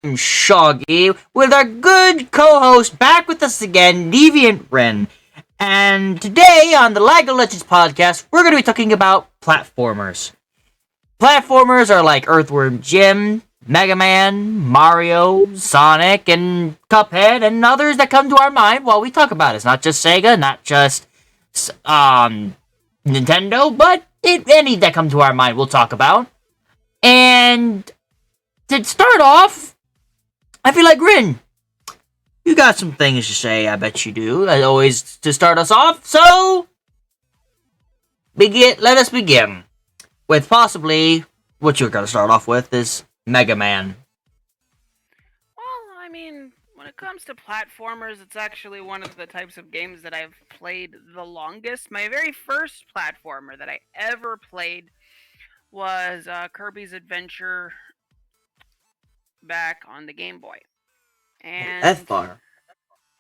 Shawggy with our good co-host back with us again, DeviantRin. And today on the LEGO Legends podcast, we're going to be talking about platformers. Platformers are like Earthworm Jim, Mega Man, Mario, Sonic, and Cuphead, and others that come to our mind while we talk about it. It's not just Sega, not just Nintendo, but any that come to our mind we'll talk about. And to start off, I feel like Rin, you got some things to say, I bet you do, as always, to start us off, so let us begin with possibly what you're going to start off with is Mega Man. Well, I mean, when it comes to platformers, it's actually one of the types of games that I've played the longest. My very first platformer that I ever played was Kirby's Adventure back on the Game Boy. And That far.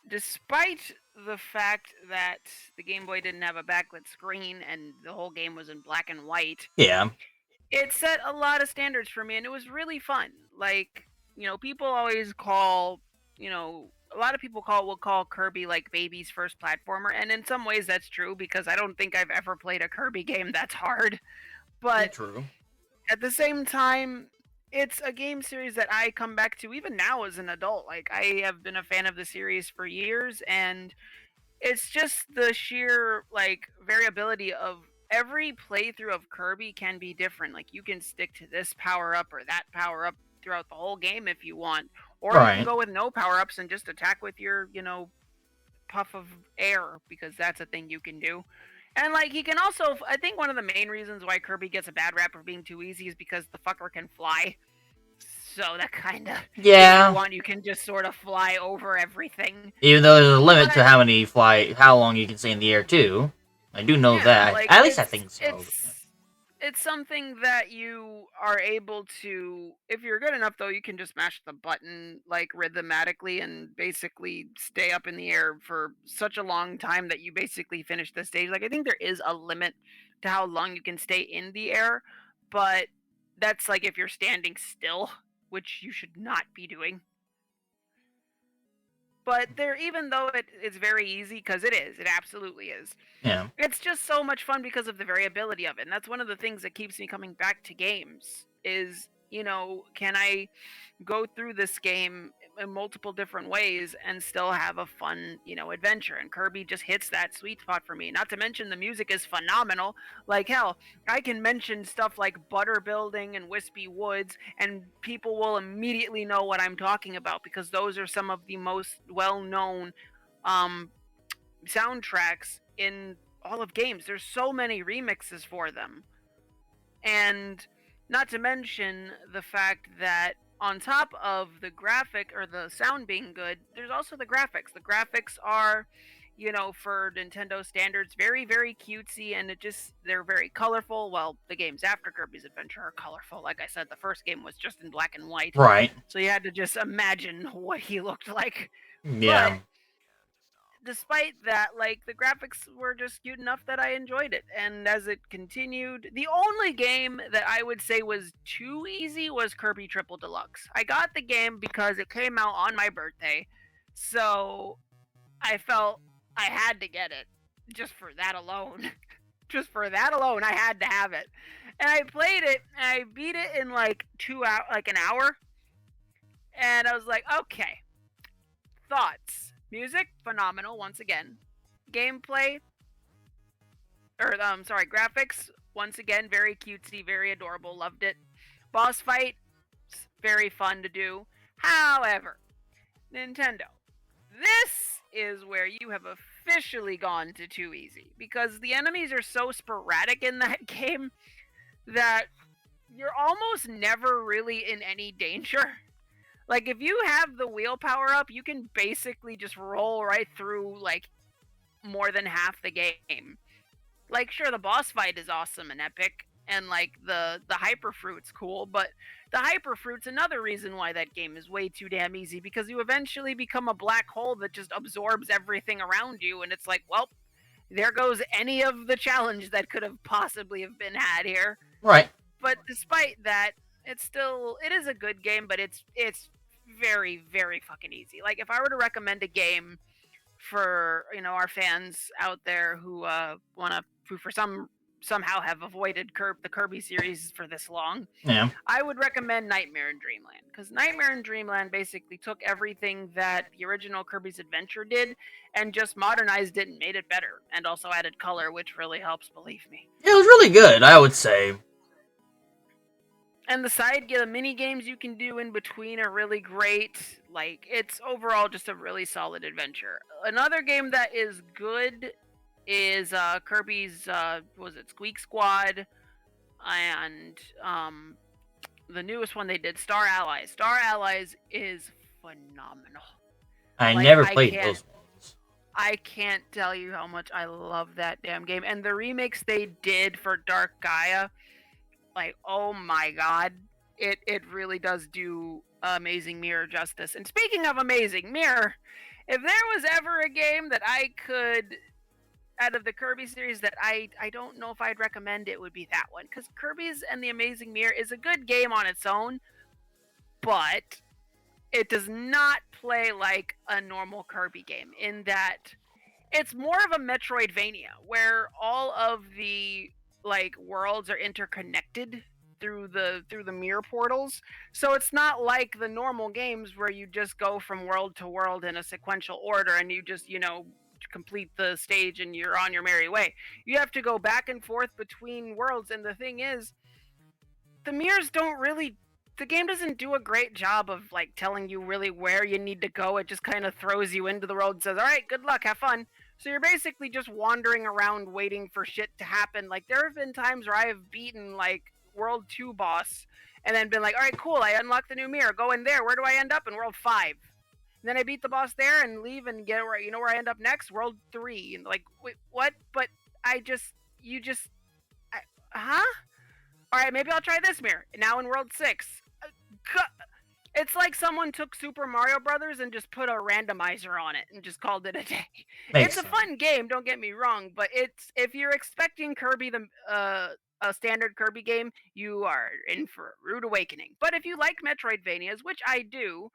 despite the fact that the Game Boy didn't have a backlit screen and the whole game was in black and white, Yeah. it set a lot of standards for me and it was really fun. Like, people always call, a lot of people will call Kirby like baby's first platformer, and in some ways that's true because I don't think I've ever played a Kirby game that's hard. But True. at the same time, it's a game series that I come back to even now as an adult. Like, I have been a fan of the series for years, and it's just the sheer variability of every playthrough of Kirby can be different. Like, you can stick to this power up or that power up throughout the whole game if you want, or you can go with no power ups and just attack with your puff of air, because that's a thing you can do. And he can also, I think one of the main reasons why Kirby gets a bad rap for being too easy is because the fucker can fly. So that kind of, if you want, you can just sort of fly over everything. Even though there's a limit to how long you can stay in the air too. I do know that. At least I think so. It's something that you are able to, if you're good enough though, you can just mash the button rhythmatically and basically stay up in the air for such a long time that you basically finish the stage. I think there is a limit to how long you can stay in the air, but that's if you're standing still, which you should not be doing. But even though it's very easy, because it absolutely is. Yeah. It's just so much fun because of the variability of it. And that's one of the things that keeps me coming back to games is, can I go through this game in multiple different ways and still have a fun, adventure? And Kirby just hits that sweet spot for me. Not to mention the music is phenomenal. Hell, I can mention stuff like Butter Building and Wispy Woods, and people will immediately know what I'm talking about because those are some of the most well-known soundtracks in all of games. There's so many remixes for them. And not to mention the fact that on top of the graphic or the sound being good, there's also the graphics. The graphics are, for Nintendo standards, very, very cutesy, and they're very colorful. Well, the games after Kirby's Adventure are colorful. Like I said, the first game was just in black and white. Right. So you had to just imagine what he looked like. Yeah. But despite that, the graphics were just cute enough that I enjoyed it. And as it continued, the only game that I would say was too easy was Kirby Triple Deluxe. I got the game because it came out on my birthday, so I felt I had to get it just for that alone. Just for that alone, I had to have it. And I played it, and I beat it in an hour. And I was like, okay. Thoughts. Music, phenomenal once again. Gameplay, graphics, once again, very cutesy, very adorable, loved it. Boss fight, very fun to do. However, Nintendo, this is where you have officially gone to too easy, because the enemies are so sporadic in that game that you're almost never really in any danger. If you have the wheel power up, you can basically just roll right through, more than half the game. Sure, the boss fight is awesome and epic, and, the Hyper Fruit's cool, but the Hyper Fruit's another reason why that game is way too damn easy, because you eventually become a black hole that just absorbs everything around you, and it's well, there goes any of the challenge that could have possibly have been had here. Right. But despite that, it is a good game, but it's very, very fucking easy. Like, if I were to recommend a game for, our fans out there who want to, who for somehow have avoided the Kirby series for this long, Yeah. I would recommend Nightmare in Dreamland, because Nightmare in Dreamland basically took everything that the original Kirby's Adventure did and just modernized it and made it better, and also added color, which really helps, believe me. It was really good, I would say. And the mini games you can do in between are really great. Like, it's overall just a really solid adventure. Another game that is good is Kirby's was it Squeak Squad, and the newest one they did, Star Allies. Star Allies is phenomenal. I Like, never played those ones. I can't tell you how much I love that damn game. And the remakes they did for Dark Gaia, like, oh my god, it really does do Amazing Mirror justice. And speaking of Amazing Mirror, if there was ever a game that I could, out of the Kirby series, that I don't know if I'd recommend, it would be that one. Because Kirby's and the Amazing Mirror is a good game on its own, but it does not play like a normal Kirby game in that it's more of a Metroidvania where all of the worlds are interconnected through the mirror portals. So it's not like the normal games where you just go from world to world in a sequential order and you just, complete the stage and you're on your merry way. You have to go back and forth between worlds, and the thing is, the mirrors don't really, the game doesn't do a great job of telling you really where you need to go. It just kind of throws you into the road and says, all right, good luck, have fun. So you're basically just wandering around waiting for shit to happen. Like, there have been times where I have beaten World 2 boss and then been like, all right, cool, I unlocked the new mirror, go in there. Where do I end up? In World 5. And then I beat the boss there and leave and get where, where I end up next? World 3. And wait, what? But huh? All right, maybe I'll try this mirror. Now in World 6. It's like someone took Super Mario Brothers and just put a randomizer on it and just called it a day. Makes It's a fun game, don't get me wrong, but if you're expecting Kirby a standard Kirby game, you are in for a rude awakening. But if you like Metroidvanias, which I do,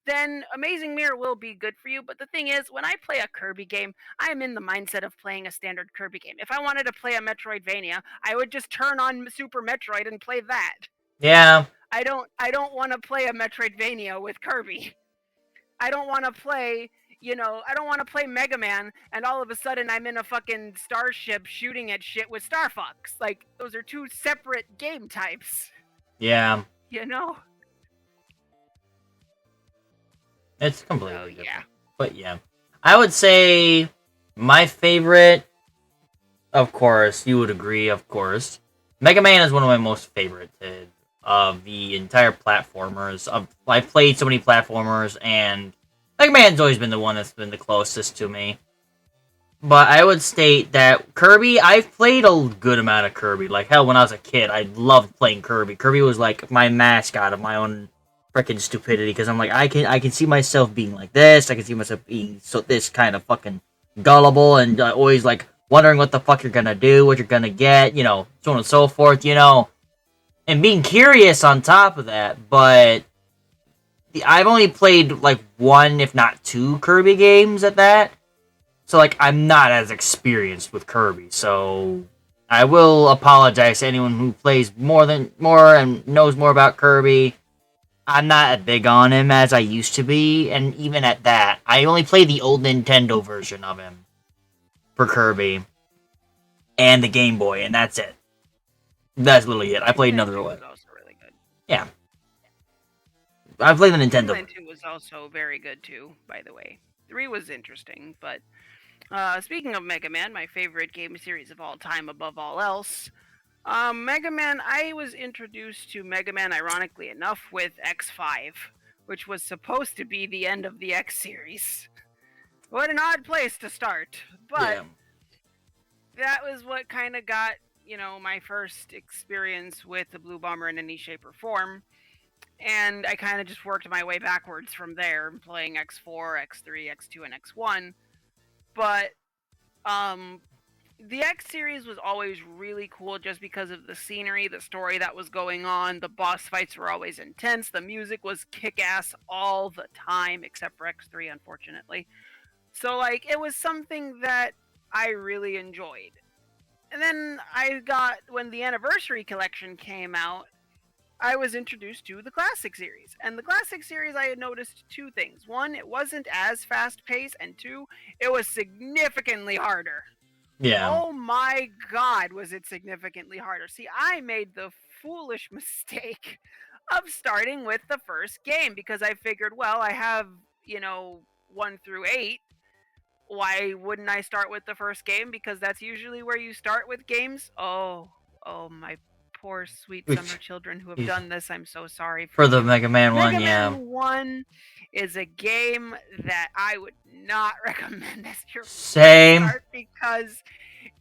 then Amazing Mirror will be good for you. But the thing is, when I play a Kirby game, I am in the mindset of playing a standard Kirby game. If I wanted to play a Metroidvania, I would just turn on Super Metroid and play that. Yeah. I don't want to play a Metroidvania with Kirby. I don't want to play, I don't want to play Mega Man and all of a sudden I'm in a fucking starship shooting at shit with Star Fox. Like, those are two separate game types. Yeah. You know? It's completely So, different. yeah. But yeah. I would say my favorite, of course, you would agree, of course. Mega Man is one of my most favorited of the entire platformers. I've played so many platformers, and Mega Man's always been the one that's been the closest to me. But I would state that Kirby, I've played a good amount of Kirby. Like, hell, when I was a kid, I loved playing Kirby. Kirby was like my mascot of my own freaking stupidity, because I'm like, I can see myself being like this. I can see myself being this kind of fucking gullible and always like wondering what the fuck you're gonna do, what you're gonna get, so on and so forth, and being curious on top of that. But I've only played like one, if not two, Kirby games at that. So like, I'm not as experienced with Kirby. So I will apologize to anyone who plays more and knows more about Kirby. I'm not as big on him as I used to be, and even at that, I only played the old Nintendo version of him for Kirby and the Game Boy, and that's it. That's literally it. I played another one. Was also really good. Yeah. I played the Nintendo. Dreamland 2 was also very good too, by the way. 3 was interesting, but speaking of Mega Man, my favorite game series of all time above all else, Mega Man, I was introduced to Mega Man, ironically enough, with X5, which was supposed to be the end of the X series. What an odd place to start. But that was what kind of got, my first experience with the Blue Bomber in any shape or form. And I kind of just worked my way backwards from there, playing X4, X3, X2, and X1. But The X series was always really cool just because of the scenery, the story that was going on. The boss fights were always intense. The music was kick ass all the time, except for X3, unfortunately. So, like, it was something that I really enjoyed. And then when the Anniversary Collection came out, I was introduced to the Classic series. And the Classic series, I had noticed two things. One, it wasn't as fast paced, and two, it was significantly harder. Yeah. Oh my god, was it significantly harder. See, I made the foolish mistake of starting with the first game because I figured, well, I have, 1 through 8. Why wouldn't I start with the first game? Because that's usually where you start with games. Oh, my poor sweet summer children who have done this. I'm so sorry for For the you. Mega Man one, Mega yeah. Man 1 is a game that I would not recommend as your first Same. start because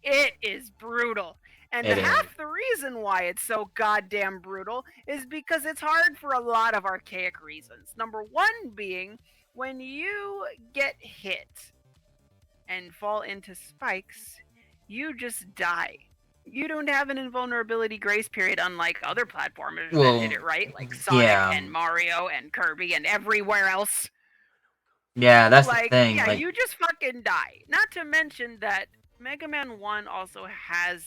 it is brutal. And It is. half the reason why it's so goddamn brutal is because it's hard for a lot of archaic reasons. Number one being when you get hit and fall into spikes, you just die. You don't have an invulnerability grace period, unlike other platformers that Well, did it right, like Sonic yeah. and Mario and Kirby and everywhere else. Yeah, that's the Like, thing. yeah, Like, you just fucking die. Not to mention that Mega Man 1 also has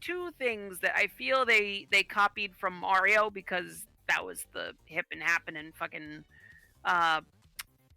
two things that I feel they copied from Mario because that was the hip and happening fucking uh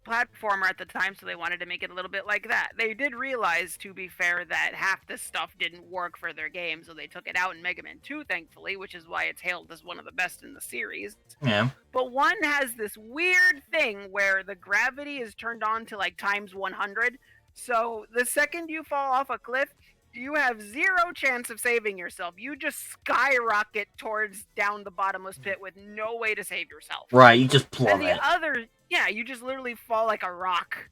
platformer at the time, so they wanted to make it a little bit like that. They did realize, to be fair, that half this stuff didn't work for their game, so they took it out in Mega Man 2, thankfully, which is why it's hailed as one of the best in the series. yeah. But one has this weird thing where the gravity is turned on to like times 100. So the second you fall off a cliff, you have zero chance of saving yourself. You just skyrocket towards down the bottomless pit with no way to save yourself. Right, you just And the plummet. other, yeah, you just literally fall like a rock.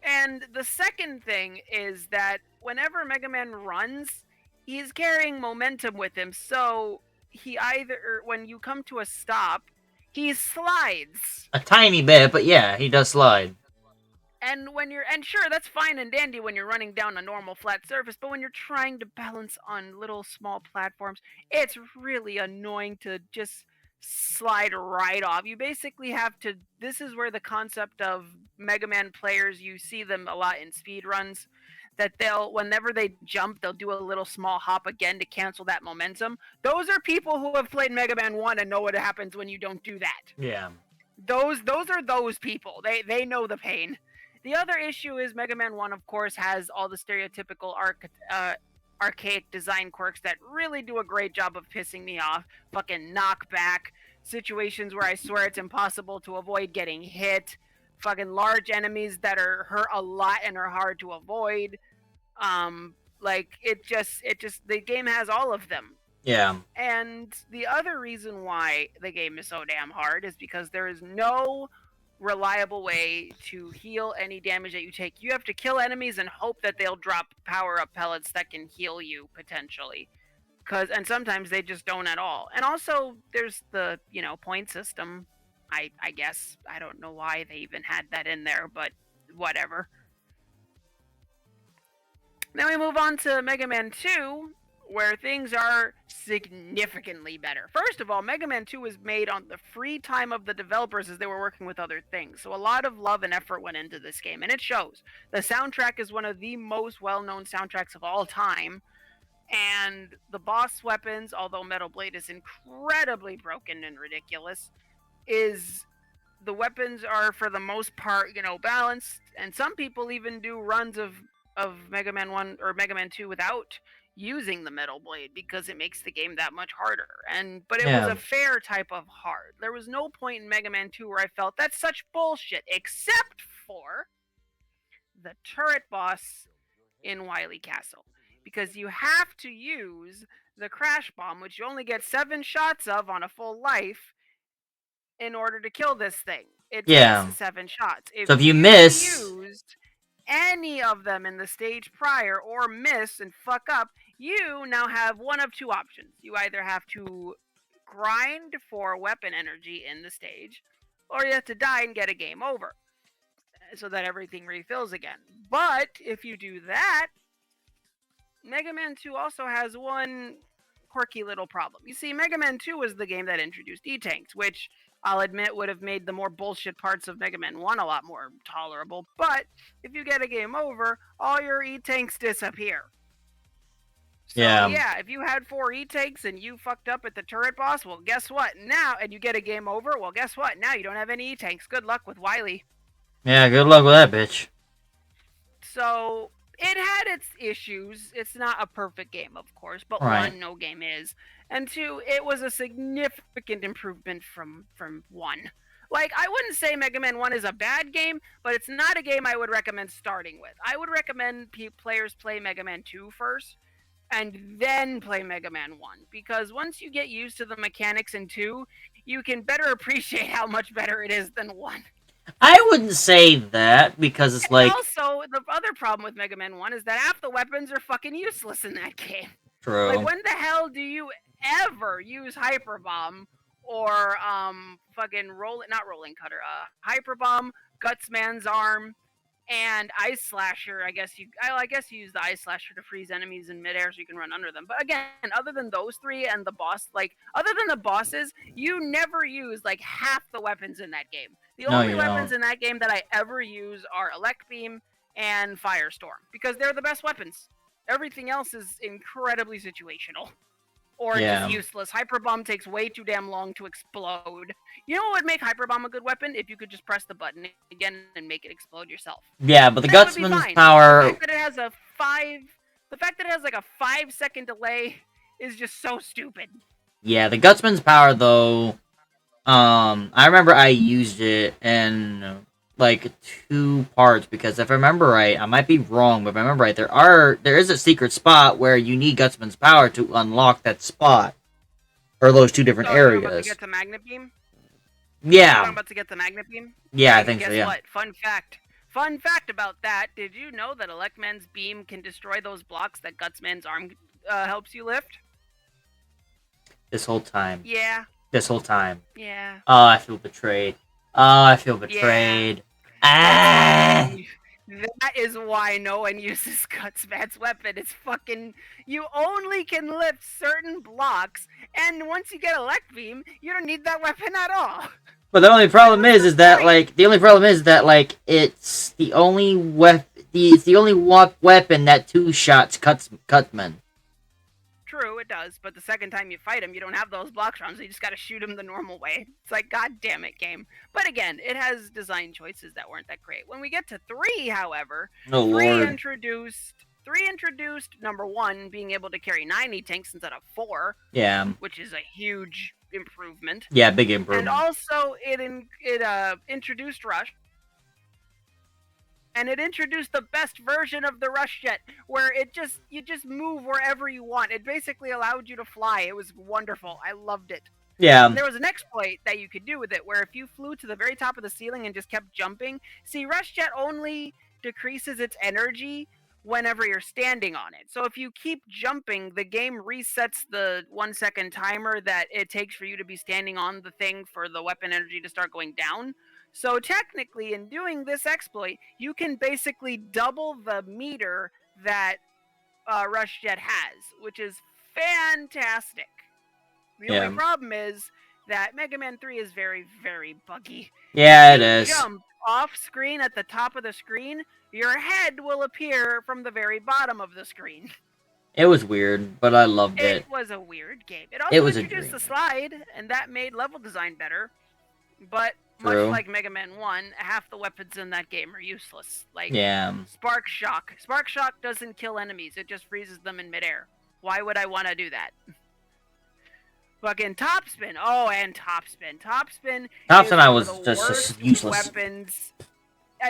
And the second thing is that whenever Mega Man runs, he's carrying momentum with him. So when you come to a stop, he slides. A tiny bit, but yeah, he does slide. And sure, that's fine and dandy when you're running down a normal flat surface, but when you're trying to balance on little small platforms, it's really annoying to just slide right off. You basically have to. This is where the concept of Mega Man players, you see them a lot in speed runs, that whenever they jump, they'll do a little small hop again to cancel that momentum. Those are people who have played Mega Man 1 and know what happens when you don't do that. Yeah. Those are those people. They know the pain. The other issue is Mega Man 1, of course, has all the stereotypical archaic design quirks that really do a great job of pissing me off. Fucking knockback, situations where I swear it's impossible to avoid getting hit, fucking large enemies that hurt a lot and are hard to avoid. Like the game has all of them. Yeah. And the other reason why the game is so damn hard is because there is no reliable way to heal any damage that you take. You have to kill enemies and hope that they'll drop power-up pellets that can heal you potentially. And sometimes they just don't at all. And also there's the, point system. I guess I don't know why they even had that in there, but whatever. Then we move on to Mega Man 2, where things are significantly better. First of all, Mega Man 2 was made on the free time of the developers as they were working with other things. So a lot of love and effort went into this game, and it shows. The soundtrack is one of the most well-known soundtracks of all time. And the boss weapons, although Metal Blade is incredibly broken and ridiculous, the weapons are for the most part, balanced. And some people even do runs of Mega Man 1 or Mega Man 2 without using the Metal Blade because it makes the game that much harder. But it was a fair type of hard. There was no point in Mega Man 2 where I felt that's such bullshit, except for the turret boss in Wily Castle. Because you have to use the crash bomb, which you only get 7 shots of on a full life, in order to kill this thing. It takes 7 shots. So if you miss, used any of them in the stage prior or miss and fuck up, you now have one of two options. You either have to grind for weapon energy in the stage, or you have to die and get a game over so that everything refills again. But if you do that, Mega Man 2 also has one quirky little problem. You see, Mega Man 2 was the game that introduced E-Tanks, which I'll admit would have made the more bullshit parts of Mega Man 1 a lot more tolerable. But if you get a game over, all your E-Tanks disappear. So Yeah. yeah, if you had 4 E-Takes and you fucked up at the turret boss, well guess what? Now, and you get a game over, well guess what? Now you don't have any E-Tanks. Good luck with Wily. Yeah, good luck with that, bitch. So it had its issues. It's not a perfect game, of course, but Right. one, no game is. And two, it was a significant improvement from one. Like, I wouldn't say Mega Man 1 is a bad game, but it's not a game I would recommend starting with. I would recommend players play Mega Man 2 first, and then play Mega Man 1. Because once you get used to the mechanics in 2, you can better appreciate how much better it is than 1. I wouldn't say that because it's And like also, the other problem with Mega Man 1 is that half the weapons are fucking useless in that game. Like, true. when the hell do you ever use Hyper Bomb or fucking not rolling cutter, Hyper Bomb, Gutsman's arm, and Ice Slasher? I guess you use the Ice Slasher to freeze enemies in midair so you can run under them. But again, other than those three and the boss, like other than the bosses, you never use like half the weapons in that game. The No, only you weapons don't. in that game that I ever use are Elect Beam and Firestorm because they're the best weapons. Everything else is incredibly situational or just Yeah. useless. Hyper Bomb takes way too damn long to explode. You know what would make Hyper Bomb a good weapon? If you could just press the button again and make it explode yourself. Yeah, but the That would be Gutsman's fine. power. The fact that it has like a 5 second delay is just so stupid. Yeah, the Gutsman's power though. I remember I used it in like 2 parts because if I remember right, I might be wrong, but if I remember right, there is a secret spot where you need Gutsman's power to unlock that spot or those 2 different So you're about to areas. get to Magnet Beam? Yeah, You're about to get to Magnet Beam? yeah, I And think so. guess Yeah, what? Fun fact. Fun fact about that. Did you know that Electman's beam can destroy those blocks that Gutsman's arm helps you lift? this whole time, Yeah. this whole time. Yeah. Oh, I feel betrayed. Oh, I feel Yeah. betrayed. That's Ah. why. That is why no one uses Gutsman's weapon. It's fucking. You only can lift certain blocks, and once you get Elect Beam, you don't need that weapon at all. But the only problem is that point? like the only problem is that like it's the only it's the only weapon that 2 shots Cutman. True, it does, but the second time you fight him, you don't have those blocks on, so you just gotta shoot him the normal way. It's like, god damn it, game. But again, it has design choices that weren't that great. When we get to 3, however, Oh lord. three introduced number 1 being able to carry 90 tanks instead of 4, Yeah. which is a huge improvement. Yeah, big And improvement. also it introduced Rush. And it introduced the best version of the Rush Jet, where you just move wherever you want. It basically allowed you to fly. It was wonderful. I loved it. Yeah. There was an exploit that you could do with it, where if you flew to the very top of the ceiling and just kept jumping, see, Rush Jet only decreases its energy whenever you're standing on it. So if you keep jumping, the game resets the 1 second timer that it takes for you to be standing on the thing for the weapon energy to start going down. So technically, in doing this exploit, you can basically double the meter that Rush Jet has, which is fantastic. The only problem is that Mega Man 3 is very, very buggy. Yeah, if it you is. jump off screen at the top of the screen, your head will appear from the very bottom of the screen. It was weird, but I loved it. It was a weird game. It also was introduced the slide, and that made level design better. But True. much like Mega Man 1, half the weapons in that game are useless. Like Yeah. Spark Shock. Spark Shock doesn't kill enemies, it just freezes them in midair. Why would I want to do that? Fucking Topspin. Oh, and Topspin. Topspin I was one of the just worst useless. weapons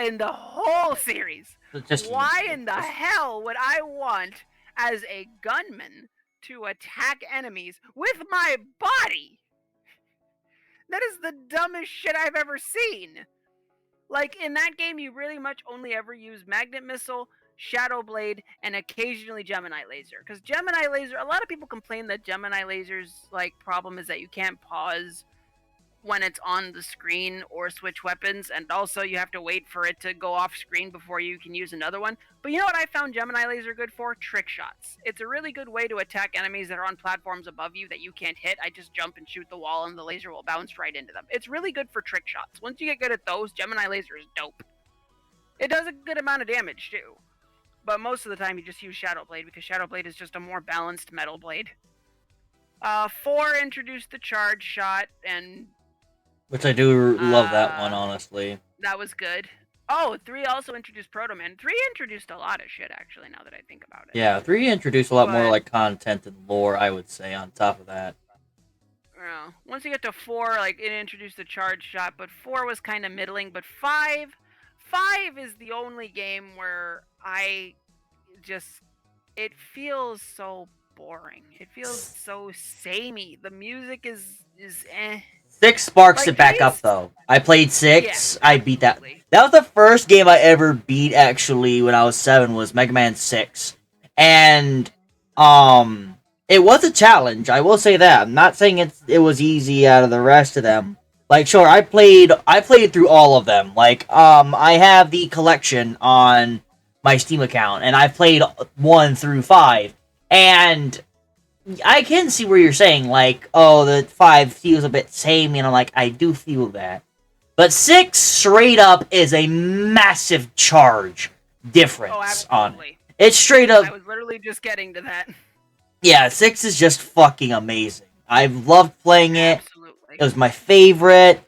in the whole series. Just Why useless. in the hell would I want, as a gunman, to attack enemies with my body? That is the dumbest shit I've ever seen. Like, in that game, you really much only ever use Magnet Missile, Shadow Blade, and occasionally Gemini Laser. Because Gemini Laser, a lot of people complain that Gemini Laser's, like, problem is that you can't pause when it's on the screen or switch weapons, and also you have to wait for it to go off screen before you can use another one. But you know what I found Gemini laser good for? Trick shots. It's a really good way to attack enemies that are on platforms above you that you can't hit. I just jump and shoot the wall and the laser will bounce right into them. It's really good for trick shots. Once you get good at those, Gemini laser is dope. It does a good amount of damage too. But most of the time you just use Shadow Blade because Shadow Blade is just a more balanced metal blade. 4 introduced the charge shot, and Which I do love that one, honestly. that was good. Oh, 3 also introduced Proto Man. 3 introduced a lot of shit, actually, now that I think about it. Yeah, 3 introduced a lot more But- like content and lore, I would say, on top of that. Well, once you get to 4, like, it introduced the charge shot, but 4 was kind of middling. But 5 is the only game where I just, it feels so boring. It feels so samey. The music is eh. 6 sparks Like, it back up, Ace- though. I played 6, Yeah, I beat that. absolutely. That was the first game I ever beat, actually, when I was 7, was Mega Man 6. And, it was a challenge, I will say that. I'm not saying it was easy out of the rest of them. Like, sure, I played through all of them. Like, I have the collection on my Steam account, and I played 1 through 5. And I can see where you're saying, like, oh, the 5 feels a bit samey, and I'm like, I do feel that. But 6, straight up, is a massive charge difference Oh, on it. absolutely. It's straight up, I was literally just getting to that. yeah, 6 is just fucking amazing. I've loved playing it. Absolutely. It was my favorite.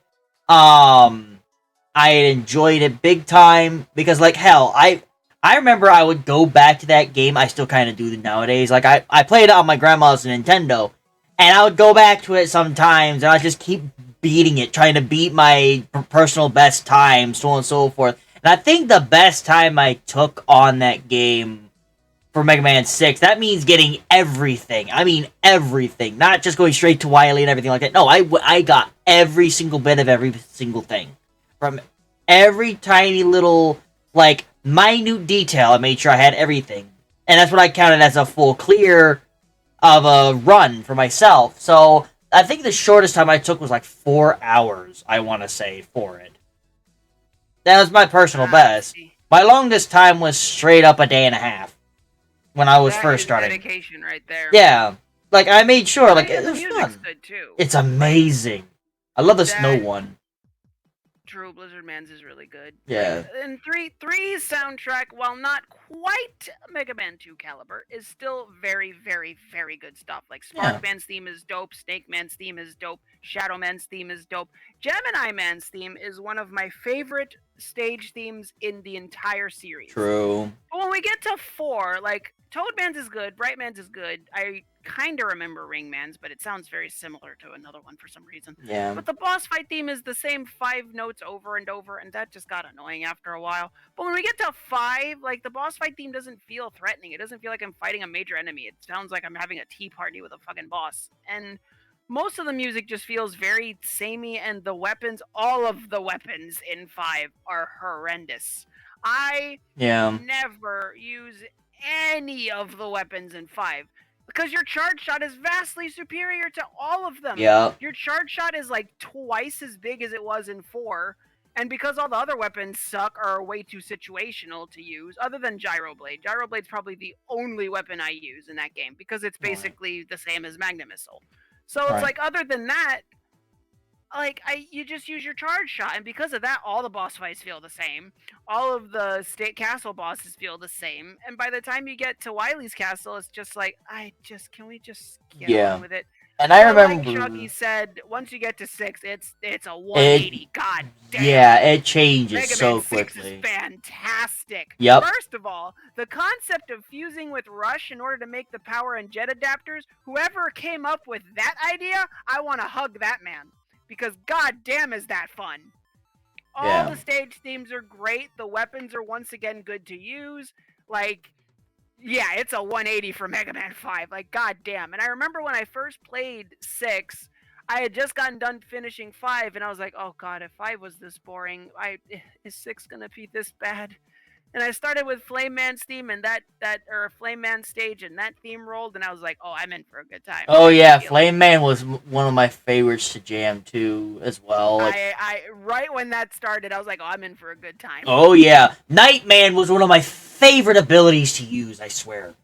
I enjoyed it big time, because, like, hell, I remember I would go back to that game. I still kind of do nowadays. Like, I played it on my grandma's Nintendo, and I would go back to it sometimes, and I'd just keep beating it, trying to beat my personal best time, so on and so forth. And I think the best time I took on that game for Mega Man 6, that means getting everything. I mean, everything. Not just going straight to Wily and everything like that. No, I got every single bit of every single thing. From every tiny little, like, minute detail, I made sure I had everything. And that's what I counted as a full clear of a run for myself. So, I think the shortest time I took was like 4 hours, I want to say, for it. That was my personal best. See, My longest time was straight up a day and a half. When I was that first is starting. dedication right there. Yeah. Like, I made sure, like, Yeah, it the was music's fun. good too. It's amazing. I love the snow That- one. True, Blizzard Man's is really good. Yeah. And three's soundtrack, while not quite Mega Man 2 caliber, is still very, very, very good stuff. Like Spark Yeah. Man's theme is dope, Snake Man's theme is dope, Shadow Man's theme is dope. Gemini Man's theme is one of my favorite stage themes in the entire series. True. But when we get to 4, like, Toad Man's is good, Bright Man's is good. I kind of remember Ring Man's, but it sounds very similar to another one for some reason. Yeah. But the boss fight theme is the same 5 notes over and over, and that just got annoying after a while. But when we get to 5, like, the boss fight theme doesn't feel threatening. It doesn't feel like I'm fighting a major enemy. It sounds like I'm having a tea party with a fucking boss. And most of the music just feels very samey, and the weapons, all of the weapons in 5 are horrendous. I Yeah. never use any of the weapons in 5 because your charge shot is vastly superior to all of them. Yeah. Your charge shot is like twice as big as it was in 4, and because all the other weapons suck or are way too situational to use, other than Gyro Blade. Gyro Blade's probably the only weapon I use in that game because it's basically the same as Magna Missile. So it's Right. like, other than that, like, you just use your charge shot, and because of that, all the boss fights feel the same. All of the state castle bosses feel the same, and by the time you get to Wily's castle, it's just like, can we just get Yeah. on with it? And I But remember. like Shawggy said, once you get to 6, it's a 180. God damn. Yeah, it changes Mega so Man 6 quickly. is fantastic. Yep. First of all, the concept of fusing with Rush in order to make the power and jet adapters, whoever came up with that idea, I want to hug that man. Because god damn is that fun. All Yeah. the stage themes are great. The weapons are once again good to use. Like, yeah, it's a 180 for Mega Man 5. Like, god damn. And I remember when I first played 6, I had just gotten done finishing 5, and I was like, oh god, if 5 was this boring, is 6 gonna be this bad? And I started with Flame Man's theme and or Flame Man stage, and that theme rolled, and I was like, oh, I'm in for a good time. Oh I yeah, feel it. Flame Man was one of my favorites to jam too, as well. Like, I right when that started, I was like, oh, I'm in for a good time. oh yeah, Nightman was one of my favorite abilities to use. I swear.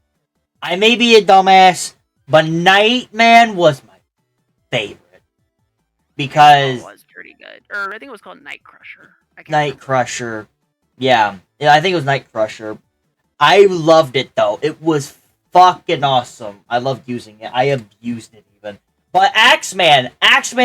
I may be a dumbass, but Nightman was my favorite Nightfall because was pretty good, or I think it was called Night Crusher. I can't Night remember. Crusher. Yeah, I think it was Night Crusher. I loved it though. It was fucking awesome. I loved using it. I abused it even. But Axeman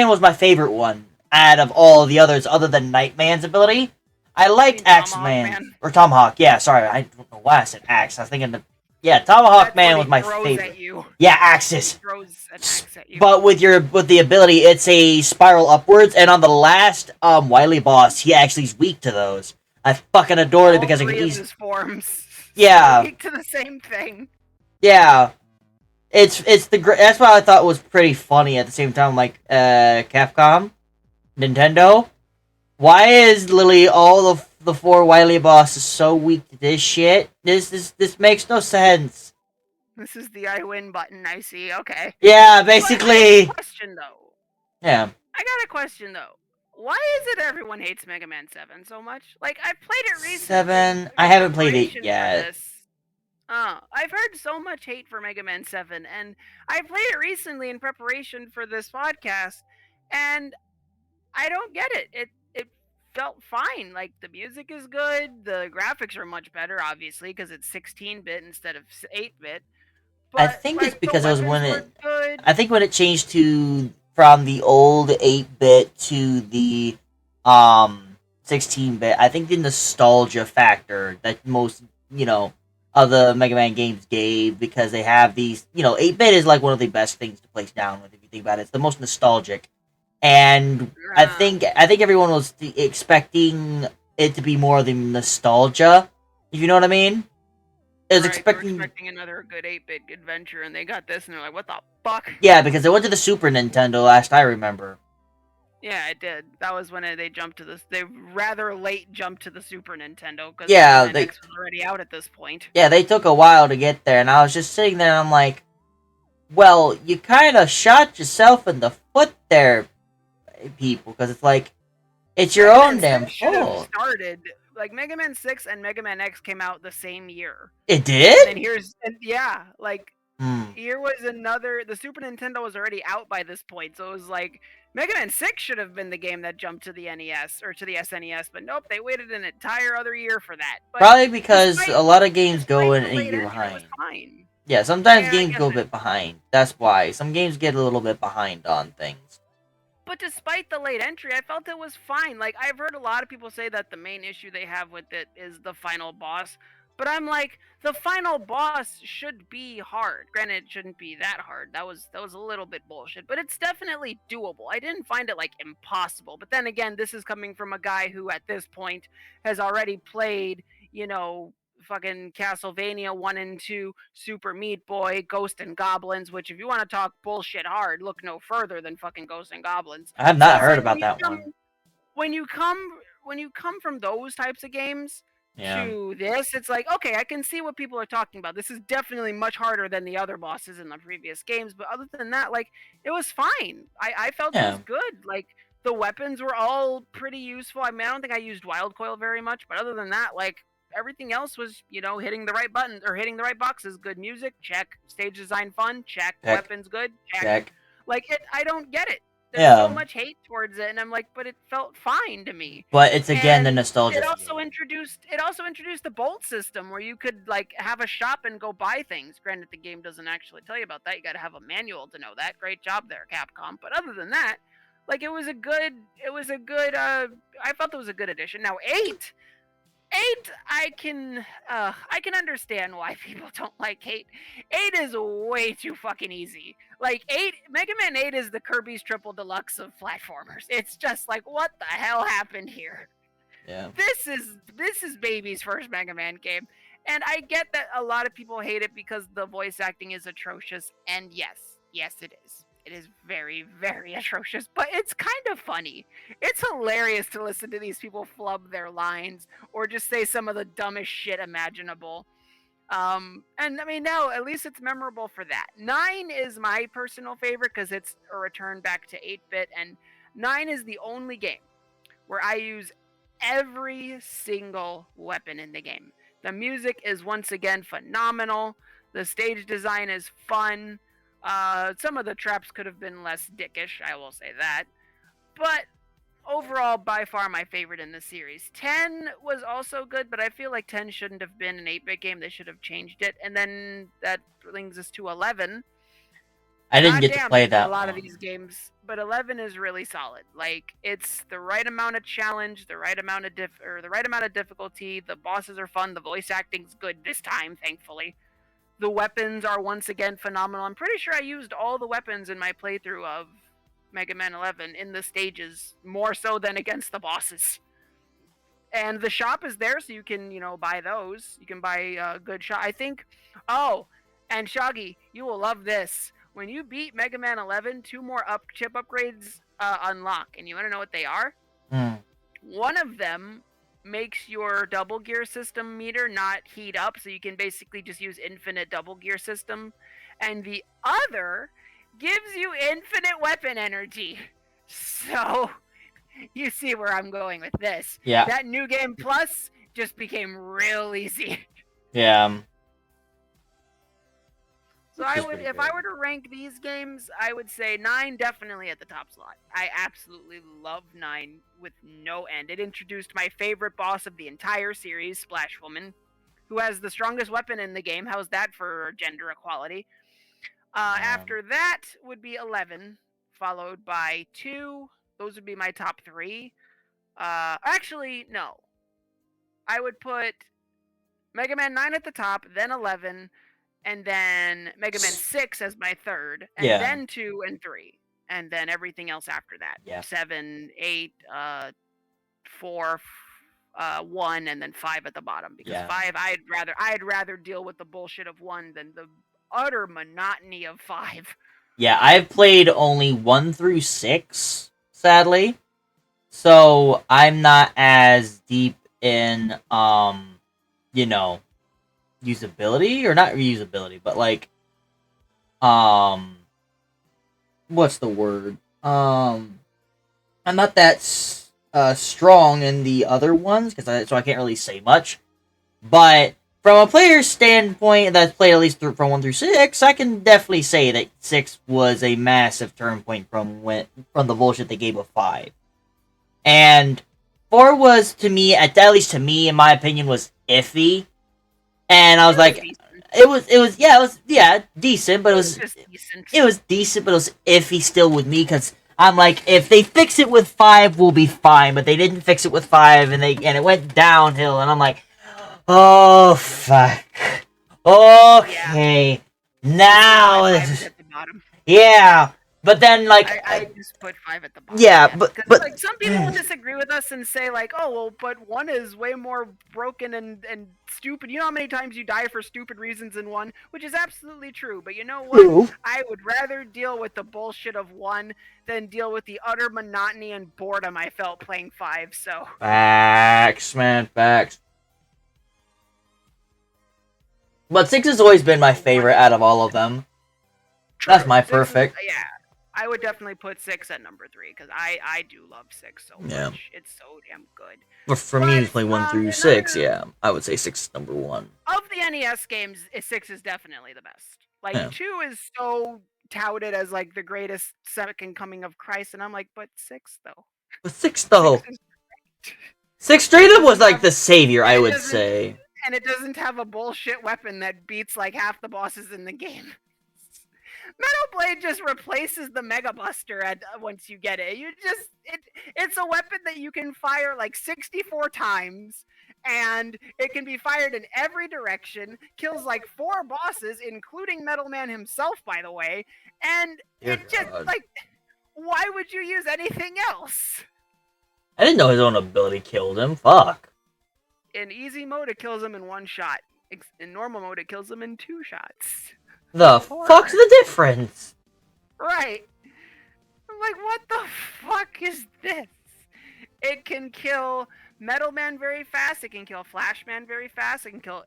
was my favorite one out of all the others, other than Nightman's ability. I You liked mean Tomahawk Axeman Man? or Tomahawk. Yeah, sorry, I don't know why I said Axe. I was thinking Tomahawk That's when Man he was my throws at favorite. you. Yeah, He Axis. throws an axe at you. But with the ability, it's a spiral upwards, and on the last Wily boss, he actually is weak to those. I fucking adored it All because I three could of use. his forms are Yeah, weak to the same thing. yeah. That's what I thought was pretty funny at the same time. Like Capcom, Nintendo. Why is literally all of the four Wily bosses so weak to this shit? This makes no sense. This is the I win button. I see. Okay. Yeah, So I have a basically. question though. Yeah. I got a question though. Why is it everyone hates Mega Man 7 so much? Like, I played it recently 7. I in haven't played it preparation for yet. this. I've heard so much hate for Mega Man 7, and I played it recently in preparation for this podcast, and I don't get it. It felt fine. Like, the music is good, the graphics are much better, obviously, because it's 16-bit instead of 8-bit. I But think it's like the because it was weapons when were it. good. I think when it changed to from the old 8-bit to the 16-bit. I think the nostalgia factor that most of the Mega Man games gave, because they have these 8-bit is like one of the best things to place down with if you think about it. It's the most nostalgic, and I think everyone was expecting it to be more of the nostalgia. If you know what I mean. I was Right, they were expecting. expecting another good 8-bit adventure, and they got this, and they're like, "What the fuck?" Yeah, because they went to the Super Nintendo last I remember. Yeah, it did. That was when they jumped to this. They rather late jumped to the Super Nintendo because Mega Yeah, Man X was already out at this point. they took a while to get there, and I was just sitting there, and I'm like, well, you kind of shot yourself in the foot there, people, because it's like, it's your Mega own Man damn 6 should have fault. started like Mega Man 6 and Mega Man X came out the same year. It And did? then yeah, like Hmm. here was another. The Super Nintendo was already out by this point, so it was like Mega Man 6 should have been the game that jumped to the NES or to the SNES, but nope, they waited an entire other year for that. But Probably because despite a lot of games go despite in the a late year entry, it was behind. fine. Yeah, sometimes Yeah, I games guess go a it. bit behind. That's why. Some games get a little bit behind on things. But despite the late entry, I felt it was fine. Like, I've heard a lot of people say that the main issue they have with it is the final boss. But I'm like, the final boss should be hard. Granted, it shouldn't be that hard. That was a little bit bullshit, but it's definitely doable. I didn't find it like impossible. But then again, this is coming from a guy who at this point has already played, fucking Castlevania 1 and 2, Super Meat Boy, Ghost and Goblins, which if you want to talk bullshit hard, look no further than fucking Ghost and Goblins. I have So not it's heard like about that one. when you come when you come from those types of games Yeah. to this, it's like, okay, I can see what people are talking about. This is definitely much harder than the other bosses in the previous games, but other than that, like, it was fine. I felt it Yeah. was good. Like, the weapons were all pretty useful. I mean, I don't think I used Wild Coil very much, but other than that, like, everything else was, hitting the right button or hitting the right boxes. Good music, check. Stage design fun, check. Check. Weapons good, check. Check. Like, I don't get it. There's Yeah. so much hate towards it, and I'm like, but it felt fine to me. But it's again the And nostalgia. it also introduced the bolt system where you could like have a shop and go buy things. Granted, the game doesn't actually tell you about that. You got to have a manual to know that. Great job there, Capcom. But other than that, like, it was a good. I felt it was a good addition. Now 8, I can understand why people don't like 8. 8 is way too fucking easy. Like, Mega Man 8 is the Kirby's Triple Deluxe of platformers. It's just like, what the hell happened here? Yeah. This is baby's first Mega Man game. And I get that a lot of people hate it because the voice acting is atrocious, and yes, it is. It is very, very atrocious, but it's kind of funny. It's hilarious to listen to these people flub their lines or just say some of the dumbest shit imaginable. And I mean, now at least it's memorable for that. 9 is my personal favorite because it's a return back to 8-bit, and 9 is the only game where I use every single weapon in the game. The music is once again phenomenal. The stage design is fun. Some of the traps could have been less dickish, I will say that. But overall, by far my favorite in the series. 10 was also good, but I feel like 10 shouldn't have been an 8-bit game. They should have changed it. And then that brings us to 11. I didn't get to play that a lot one. of these games, but 11 is really solid. Like, it's the right amount of challenge, the right amount of the right amount of difficulty. The bosses are fun. The voice acting's good this time, thankfully. The weapons are once again phenomenal. I'm pretty sure I used all the weapons in my playthrough of Mega Man 11 in the stages, more so than against the bosses. And the shop is there, so you can, buy those. You can buy a good shop. I think. Oh, and Shawggy, you will love this. When you beat Mega Man 11, 2 more chip upgrades unlock, and you want to know what they are? One of them makes your double gear system meter not heat up, so you can basically just use infinite double gear system, and the other gives you infinite weapon energy. So you see where I'm going with this. Yeah. That New Game Plus just became real easy. Yeah. So if I were to rank these games, I would say 9 definitely at the top slot. I absolutely love 9 with no end. It introduced my favorite boss of the entire series, Splash Woman, who has the strongest weapon in the game. How's that for gender equality? After that would be 11, followed by 2. Those would be my top 3. Actually, no. I would put Mega Man 9 at the top, then 11, and then Mega Man 6 as my third, and then 2 and 3, and then everything else after that. Yeah. 7, 8, 4, 1, and then 5 at the bottom. Because 5, I'd rather deal with the bullshit of 1 than the utter monotony of 5. Yeah, I've played only 1 through 6, sadly. So I'm not as deep in usability, or not reusability, but like what's the word? I'm not that strong in the other ones so I can't really say much. But from a player's standpoint that's played at least from 1 through 6, I can definitely say that 6 was a massive turn point from the bullshit they gave with 5. And 4 was, to me, at least to me, in my opinion, was iffy. And I was it was decent, but it was decent, but it was iffy still with me, because I'm like, if they fix it with 5, we'll be fine. But they didn't fix it with 5, and it went downhill, and I'm like, oh fuck. Okay, now it's at the bottom. Yeah. But then, like, I just put 5 at the bottom. Yeah, but like, some people will disagree with us and say, like, oh, well, but 1 is way more broken and stupid. You know how many times you die for stupid reasons in 1? Which is absolutely true. But you know what? True. I would rather deal with the bullshit of 1 than deal with the utter monotony and boredom I felt playing 5, so... Facts, man, facts. But 6 has always been my favorite out of all of them. True. That's my perfect. Yeah. I would definitely put 6 at number 3, because I do love 6 so much. It's so damn good. But for me to play 1 through 6, I would say 6 is number 1. Of the NES games, 6 is definitely the best. Like, 2 is so touted as, like, the greatest second coming of Christ, and I'm like, but 6, though. But 6, though. 6 straight up was, like, the savior, I would say. And it doesn't have a bullshit weapon that beats, like, half the bosses in the game. Metal Blade just replaces the Mega Buster once you get it. It's a weapon that you can fire like 64 times, and it can be fired in every direction, kills like 4 bosses, including Metal Man himself, by the way, and like, why would you use anything else? I didn't know his own ability killed him. Fuck. In easy mode, it kills him in 1 shot. In normal mode, it kills him in 2 shots. The fuck's the difference? Right. I'm like, what the fuck is this? It can kill Metal Man very fast. It can kill Flash Man very fast. It can kill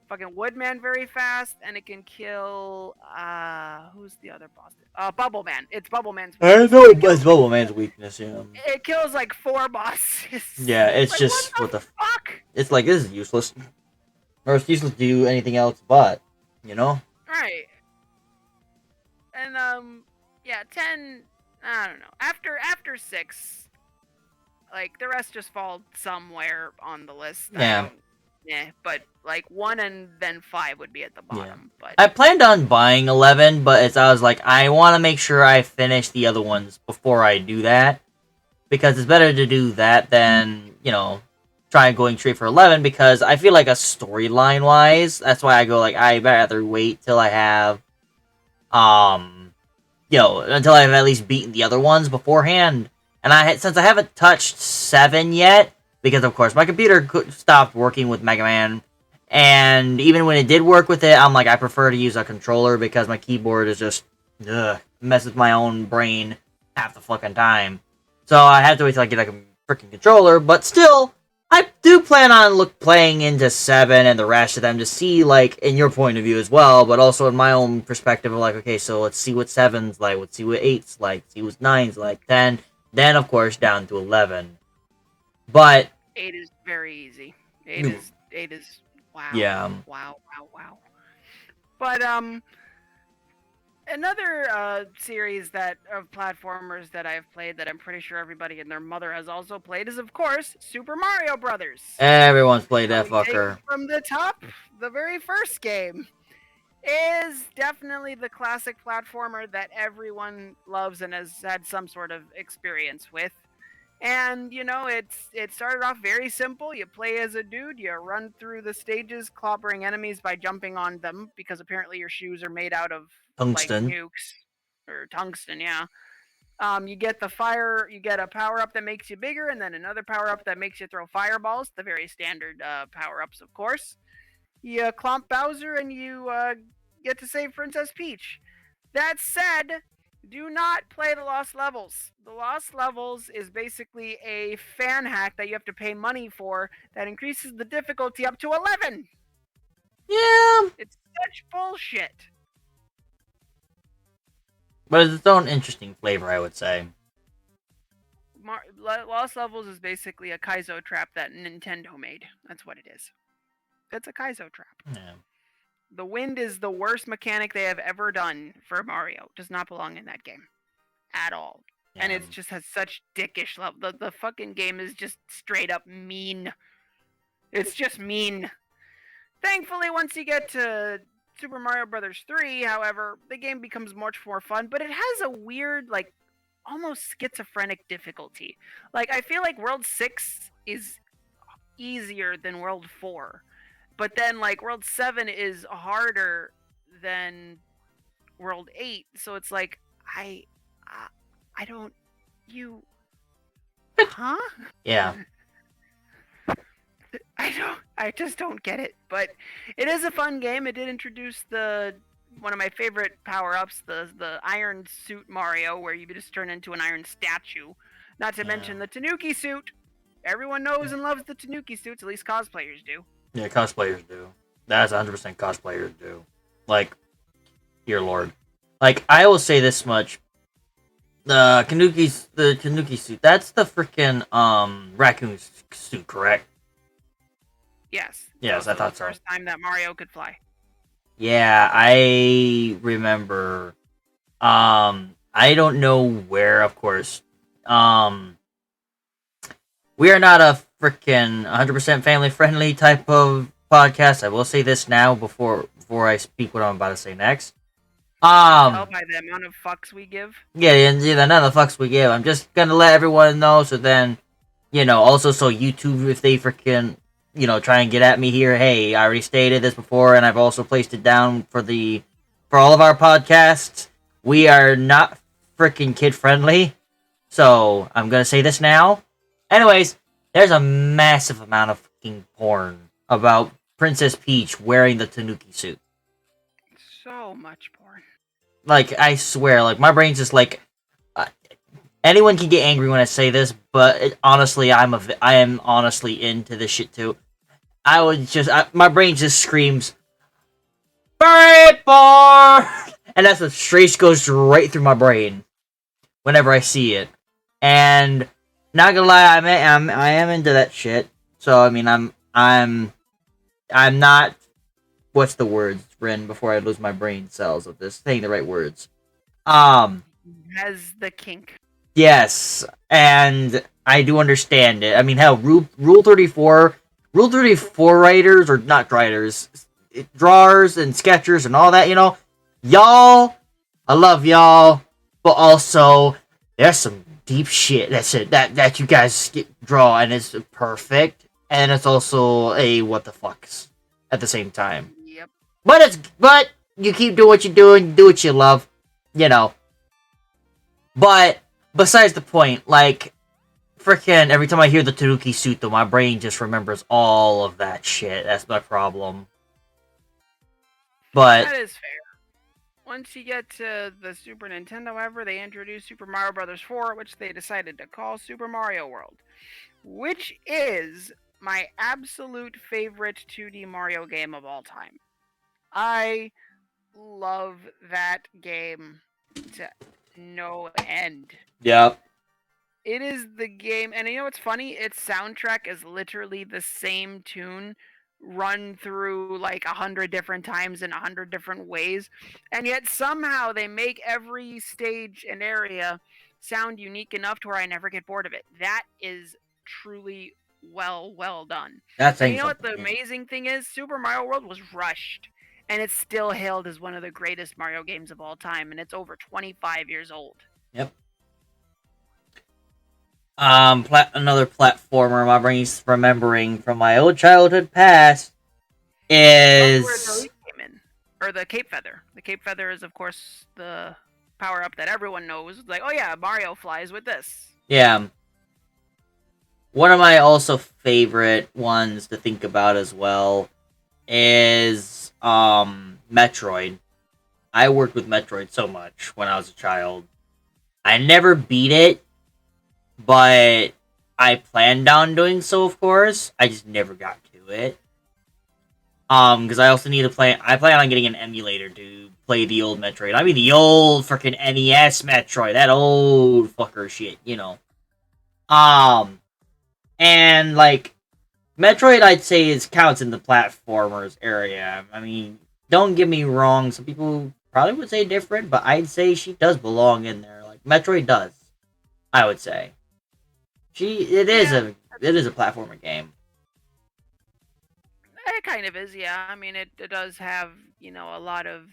fucking Woodman very fast, and it can kill who's the other boss? Bubble Man. It's Bubble Man's I weakness. know it's Bubble Man's weakness, yeah. It kills like 4 bosses. Yeah, it's like, just what the fuck? It's like, this is useless. Or it's useless to do anything else but, you know? Right. And yeah, 10, I don't know. After 6, like the rest just fall somewhere on the list. Yeah. Yeah, but like 1 and then 5 would be at the bottom. But I planned on buying 11, but I was like, I want to make sure I finish the other ones before I do that. Because it's better to do that than, try going straight for 11, because I feel like a storyline-wise, that's why I go, like, I'd rather wait till I have, until I've at least beaten the other ones beforehand. And since I haven't touched 7 yet, because of course my computer stopped working with Mega Man, and even when it did work with it, I'm like, I prefer to use a controller because my keyboard is just, mess with my own brain half the fucking time. So I have to wait till I get like a freaking controller, but still, I do plan on playing into 7 and the rest of them to see, like, in your point of view as well, but also in my own perspective of like, okay, so let's see what 7's like, let's see what 8's like, see what 9's like, 10, then of course down to 11. But 8 is very easy. 8 is wow. Yeah. Wow. But another series of platformers that I've played that I'm pretty sure everybody and their mother has also played is, of course, Super Mario Brothers. Everyone's played that fucker. From the top, the very first game is definitely the classic platformer that everyone loves and has had some sort of experience with. And, it started off very simple. You play as a dude, you run through the stages, clobbering enemies by jumping on them, because apparently your shoes are made out of Tungsten. like nukes. Or tungsten, yeah. You get you get a power-up that makes you bigger, and then another power-up that makes you throw fireballs, the very standard power-ups, of course. You clomp Bowser, and you get to save Princess Peach. That said, do not play the Lost Levels. The Lost Levels is basically a fan hack that you have to pay money for that increases the difficulty up to 11. Yeah. It's such bullshit. But it's its own interesting flavor, I would say. Lost Levels is basically a Kaizo trap that Nintendo made. That's what it is. It's a Kaizo trap. Yeah. The wind is the worst mechanic they have ever done for Mario. Does not belong in that game. At all. Yeah. And it just has such dickish level. The fucking game is just straight up mean. It's just mean. Thankfully, once you get to Super Mario Brothers 3, however, the game becomes much more fun, but it has a weird, like, almost schizophrenic difficulty. Like, I feel like World 6 is easier than World 4. But then, like, World 7 is harder than World 8. So it's like, I don't... You... Huh? Yeah. I just don't get it. But it is a fun game. It did introduce one of my favorite power-ups, the Iron Suit Mario, where you just turn into an iron statue. Not to mention the Tanuki suit. Everyone knows and loves the Tanuki suits, at least cosplayers do. Yeah, cosplayers do. That's 100% cosplayers do. Like, dear lord. Like, I will say this much. The Tanuki suit, that's the freaking raccoon suit, correct? Yes. Yes, I thought so. The first time that Mario could fly. Yeah, I remember. I don't know where, of course. We are not a freaking 100% family-friendly type of podcast. I will say this now before I speak what I'm about to say next. Tell by the amount of fucks we give. Yeah, the amount of fucks we give. I'm just gonna let everyone know, so then, also so YouTube, if they freaking, try and get at me here, hey, I already stated this before, and I've also placed it down for all of our podcasts. We are not freaking kid-friendly, so I'm gonna say this now. Anyways, there's a massive amount of fucking porn about Princess Peach wearing the Tanuki suit. So much porn. Like, I swear, like, my brain's just like, Anyone can get angry when I say this, but honestly, I am honestly into this shit too. My brain just screams, "Bird bar!" And that's what straight goes right through my brain whenever I see it. And not gonna lie, I am into that shit. So I mean, I'm not. What's the words, Rin? Before I lose my brain cells of this, saying the right words. Um, Has the kink. yes, and I do understand it. I mean, hell, Rule 34 writers or not writers, drawers and sketchers and all that. Y'all, I love y'all, but also there's some deep shit that you guys draw, and it's perfect, and it's also a what the fucks at the same time. Yep. But you keep doing what you're doing, do what you love, you know. But besides the point, like freaking every time I hear the Tanuki suit, though, my brain just remembers all of that shit. That's my problem. But That is fair. Once you get to the Super Nintendo, however, they introduced Super Mario Bros. 4, which they decided to call Super Mario World, which is my absolute favorite 2D Mario game of all time. I love that game to no end. yep, It is the game, and you know what's funny? Its soundtrack is literally the same tune run through like 100 different times in 100 different ways, and yet somehow they make every stage and area sound unique enough to where I never get bored of it. That is truly well done. that's And saying you know what something. the amazing thing is? Super Mario World was rushed, and it's still hailed as one of the greatest Mario games of all time, and it's over 25 years old. Yep. Another platformer my brain's remembering from my old childhood past That's where the is leaf came in, or the Cape Feather. The Cape Feather is, of course, the power up that everyone knows. Like, oh yeah, Mario flies with this. yeah. One of my also favorite ones to think about as well is Metroid. I worked with Metroid so much when I was a child. I never beat it, but I planned on doing so, of course. I just never got to it. Because I also need to play. I plan on getting an emulator to play the old Metroid. I mean, the old freaking NES Metroid, that old fucker shit. Um, and like Metroid, I'd say is counts in the platformers area. I mean, don't get me wrong. Some people probably would say different, but I'd say she does belong in there. Like Metroid does, I would say. It is Yeah, a platformer game. it kind of is. Yeah, I mean, it does have a lot of.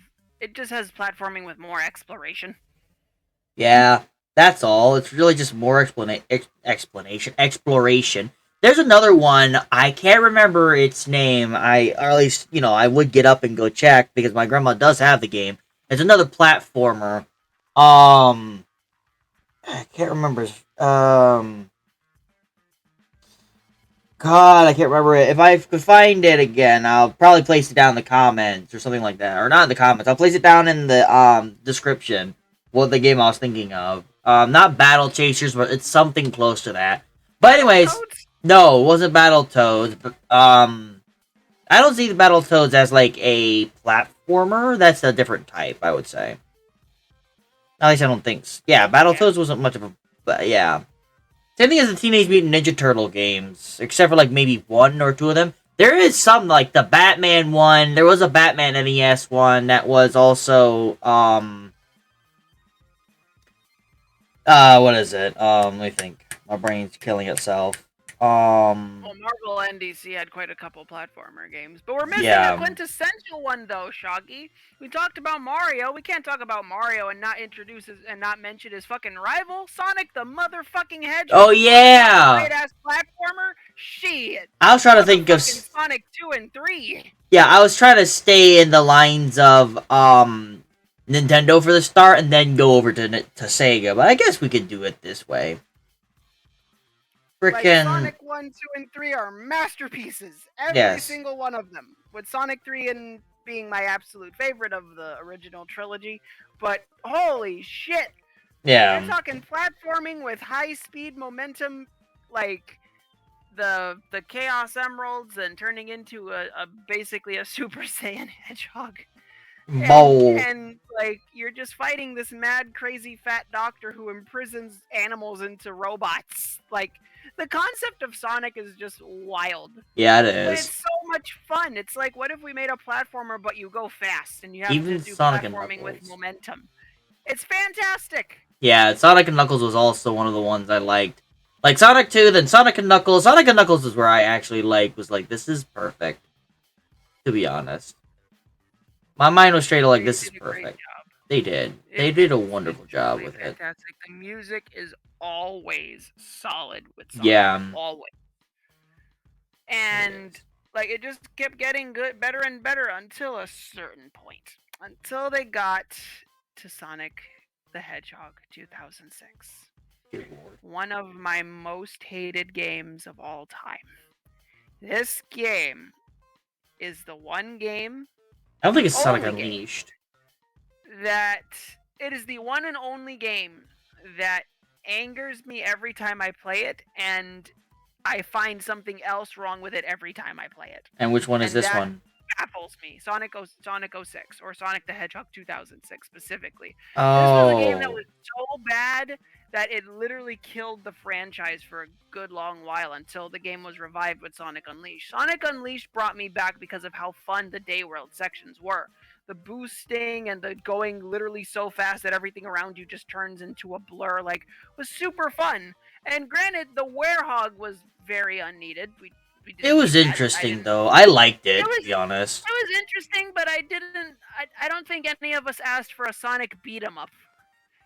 It just has platforming with more exploration. Yeah, that's all. It's really just more exploration. There's another one. I can't remember its name. Or at least I would get up and go check because my grandma does have the game. It's another platformer. I can't remember. God, I can't remember it. If I could find it again, I'll probably place it down in the comments or something like that, or not in the comments. I'll place it down in the description. What the game I was thinking of. Not Battle Chasers, but it's something close to that. But anyways, Toads? no, it wasn't Battletoads. But I don't see the Battletoads as like a platformer. That's a different type, I would say. At least I don't think. Yeah, Battletoads wasn't much of a. But yeah. Same thing as the Teenage Mutant Ninja Turtle games, except for like maybe one or two of them. There is some like the Batman one. There was a Batman NES one that was also what is it? Let me think. My brain's killing itself. Well, Marvel and DC had quite a couple platformer games, but we're missing a Yeah. quintessential one though, Shawggy. We talked about Mario. We can't talk about Mario and not introduce his, and not mention his fucking rival, Sonic the motherfucking Hedgehog. Oh yeah. Great ass platformer. Shit. I was trying to think of. Motherfucking Sonic 2 and 3. Yeah, I was trying to stay in the lines of Nintendo for the start, and then go over to Sega. But I guess we could do it this way. Like Frickin' Sonic 1, 2, and 3 are masterpieces. Every yes. single one of them. With Sonic 3 and being my absolute favorite of the original trilogy. But holy shit, Yeah. You're talking platforming with high speed momentum, like the Chaos Emeralds, and turning into a basically a Super Saiyan hedgehog. Bowl. And like you're just fighting this mad crazy fat doctor who imprisons animals into robots. Like the concept of Sonic is just wild. Yeah, it But is. it's so much fun. It's like, what if we made a platformer but you go fast and you have Even to do Sonic and platforming with Knuckles. momentum? It's fantastic. Yeah, Sonic and Knuckles was also one of the ones I liked. Like Sonic 2, then Sonic and Knuckles. Sonic and Knuckles is where I actually was like, this is perfect. To be honest. My mind was straight to like, They this is did a great perfect. job. They did. They did a wonderful job really with it. fantastic. The music is always solid with Sonic. Yeah. Always. And like it just kept getting good, better and better until a certain point. Until they got to Sonic the Hedgehog 2006. One of my most hated games of all time. This game is the one game. I don't think it's Sonic Unleashed. That it is the one and only game that angers me every time I play it, and I find something else wrong with it every time I play it. And which one is this one? Baffles me. Sonic 06 or Sonic the Hedgehog 2006 specifically. Oh. This was a game that was so bad that it literally killed the franchise for a good long while until the game was revived with Sonic Unleashed. Sonic Unleashed brought me back because of how fun the Day World sections were. The boosting and the going literally so fast that everything around you just turns into a blur, like, was super fun. And granted, the Werehog was very unneeded. It was interesting though. I liked it, to be honest. It was interesting, but I don't think any of us asked for a Sonic beat 'em up.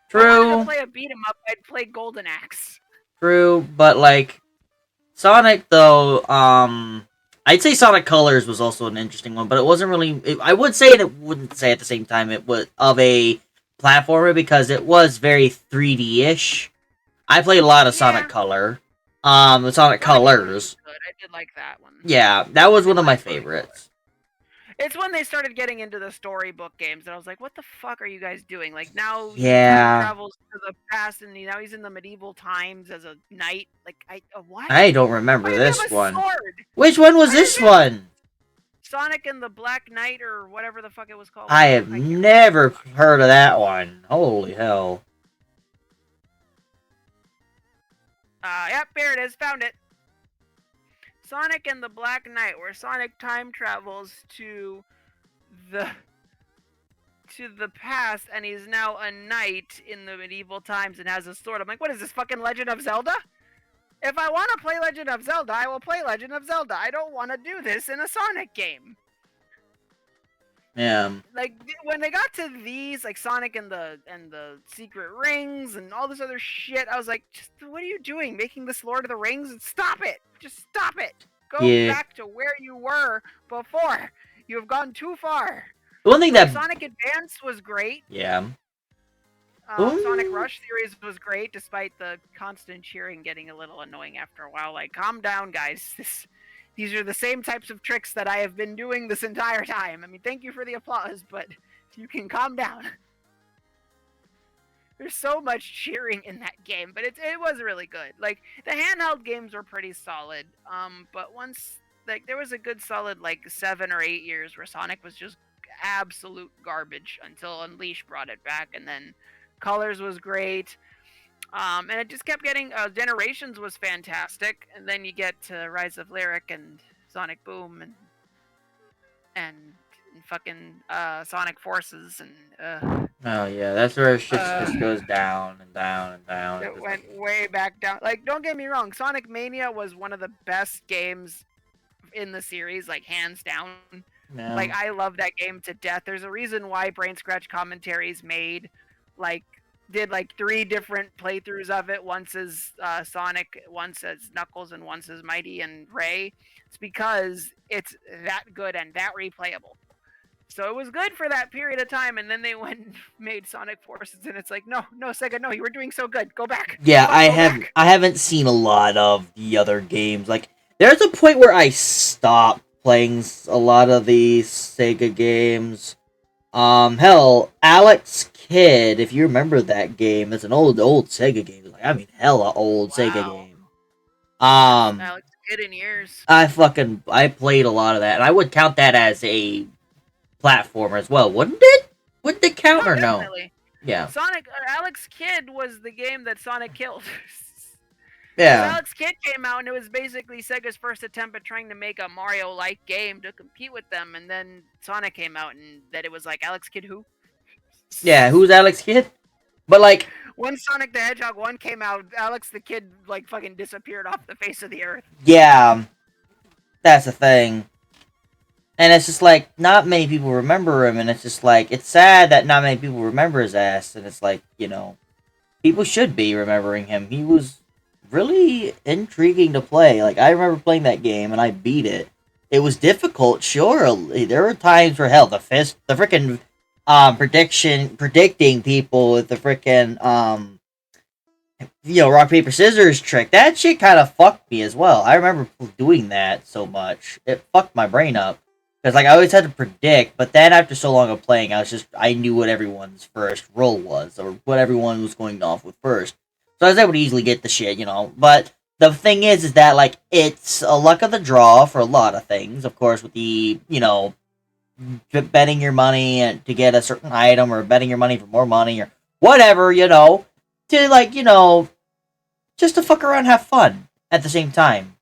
True. If I wanted to play a beat 'em up, I'd play Golden Axe. True, but like Sonic though, I'd say Sonic Colors was also an interesting one, but it wasn't really. I would say, and it wouldn't say at the same time, it was of a platformer because it was very 3D-ish. I played a lot of Sonic Color. Sonic Colors. Good. I did like that one. Yeah, that was one of my favorites. It's when they started getting into the storybook games that I was like, what the fuck are you guys doing? Like, now he travels to the past and now he's in the medieval times as a knight. Like, what? I don't remember this one. Sword? Which one was this one? Sonic and the Black Knight or whatever the fuck it was called. I have never heard of that one. Holy hell. Yep, here it is. Found it. Sonic and the Black Knight, where Sonic time travels to the past, and he's now a knight in the medieval times and has a sword. I'm like, what is this, fucking Legend of Zelda? If I want to play Legend of Zelda, I will play Legend of Zelda. I don't want to do this in a Sonic game. Yeah. Like when they got to these, like Sonic and the Secret Rings and all this other shit, I was like, just what are you doing? Making this Lord of the Rings? Stop it! Just stop it! Go back to where you were before. You have gone too far. The one thing that Sonic Advance was great. Yeah. Sonic Rush series was great, despite the constant cheering getting a little annoying after a while. Like, calm down, guys. These are the same types of tricks that I have been doing this entire time. I mean, thank you for the applause, but you can calm down. There's so much cheering in that game, but it was really good. Like, the handheld games were pretty solid. But once, like, there was a good solid, like, 7 or 8 years where Sonic was just absolute garbage until Unleashed brought it back, and then Colors was great. And it just kept getting, Generations was fantastic, and then you get to Rise of Lyric and Sonic Boom and fucking Sonic Forces and oh yeah, that's where it just goes down and down and down. It went way back down. Like, don't get me wrong, Sonic Mania was one of the best games in the series, like hands down. Yeah. Like, I love that game to death. There's a reason why Brain Scratch Commentaries did 3 different playthroughs of it. Once as Sonic, once as Knuckles, and once as Mighty and Ray. It's because it's that good and that replayable. So it was good for that period of time, and then they went and made Sonic Forces, and it's like, no, Sega, no, you were doing so good. Go back. Yeah, I haven't seen a lot of the other games. Like, there's a point where I stopped playing a lot of the Sega games. Hell, Alex kid, if you remember that game, it's an old Sega game. Like, I mean, hella old Sega Wow. game. That's Um, Alex Kidd in years. I played a lot of that, and I would count that as a platformer as well, wouldn't it? Would it count Oh, or no? definitely. Yeah, Sonic Alex Kidd was the game that Sonic killed. Because yeah, Alex Kidd came out and it was basically Sega's first attempt at trying to make a Mario-like game to compete with them, and then Sonic came out and that it was like Alex Kidd who? yeah. Who's Alex Kidd? But like, When Sonic the Hedgehog 1 came out, Alex the Kid like fucking disappeared off the face of the earth. yeah, that's the thing. And it's just like not many people remember him, and it's just like it's sad that not many people remember his ass. And it's like people should be remembering him. He was really intriguing to play. Like I remember playing that game and I beat it. It was difficult, sure. There were times where hell, the freaking predicting people with the freaking rock paper scissors trick. That shit kind of fucked me as well. I remember doing that so much. It fucked my brain up. Because, like, I always had to predict, but then after so long of playing, I knew what everyone's first roll was, or what everyone was going off with first. So I was able to easily get the shit, But the thing is that, like, it's a luck of the draw for a lot of things. Of course, with the, betting your money to get a certain item, or betting your money for more money, or whatever, to, like, just to fuck around and have fun at the same time.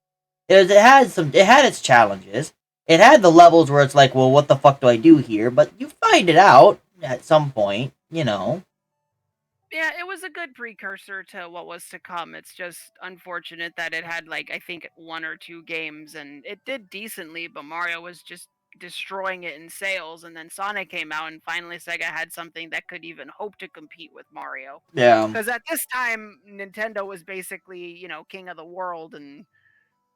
It had its challenges. It had the levels where it's like, well, what the fuck do I do here? But you find it out at some point. Yeah, it was a good precursor to what was to come. It's just unfortunate that it had like I think one or two games and it did decently, but Mario was just destroying it in sales, and then Sonic came out and finally Sega had something that could even hope to compete with Mario. Yeah. Because at this time Nintendo was basically, king of the world, and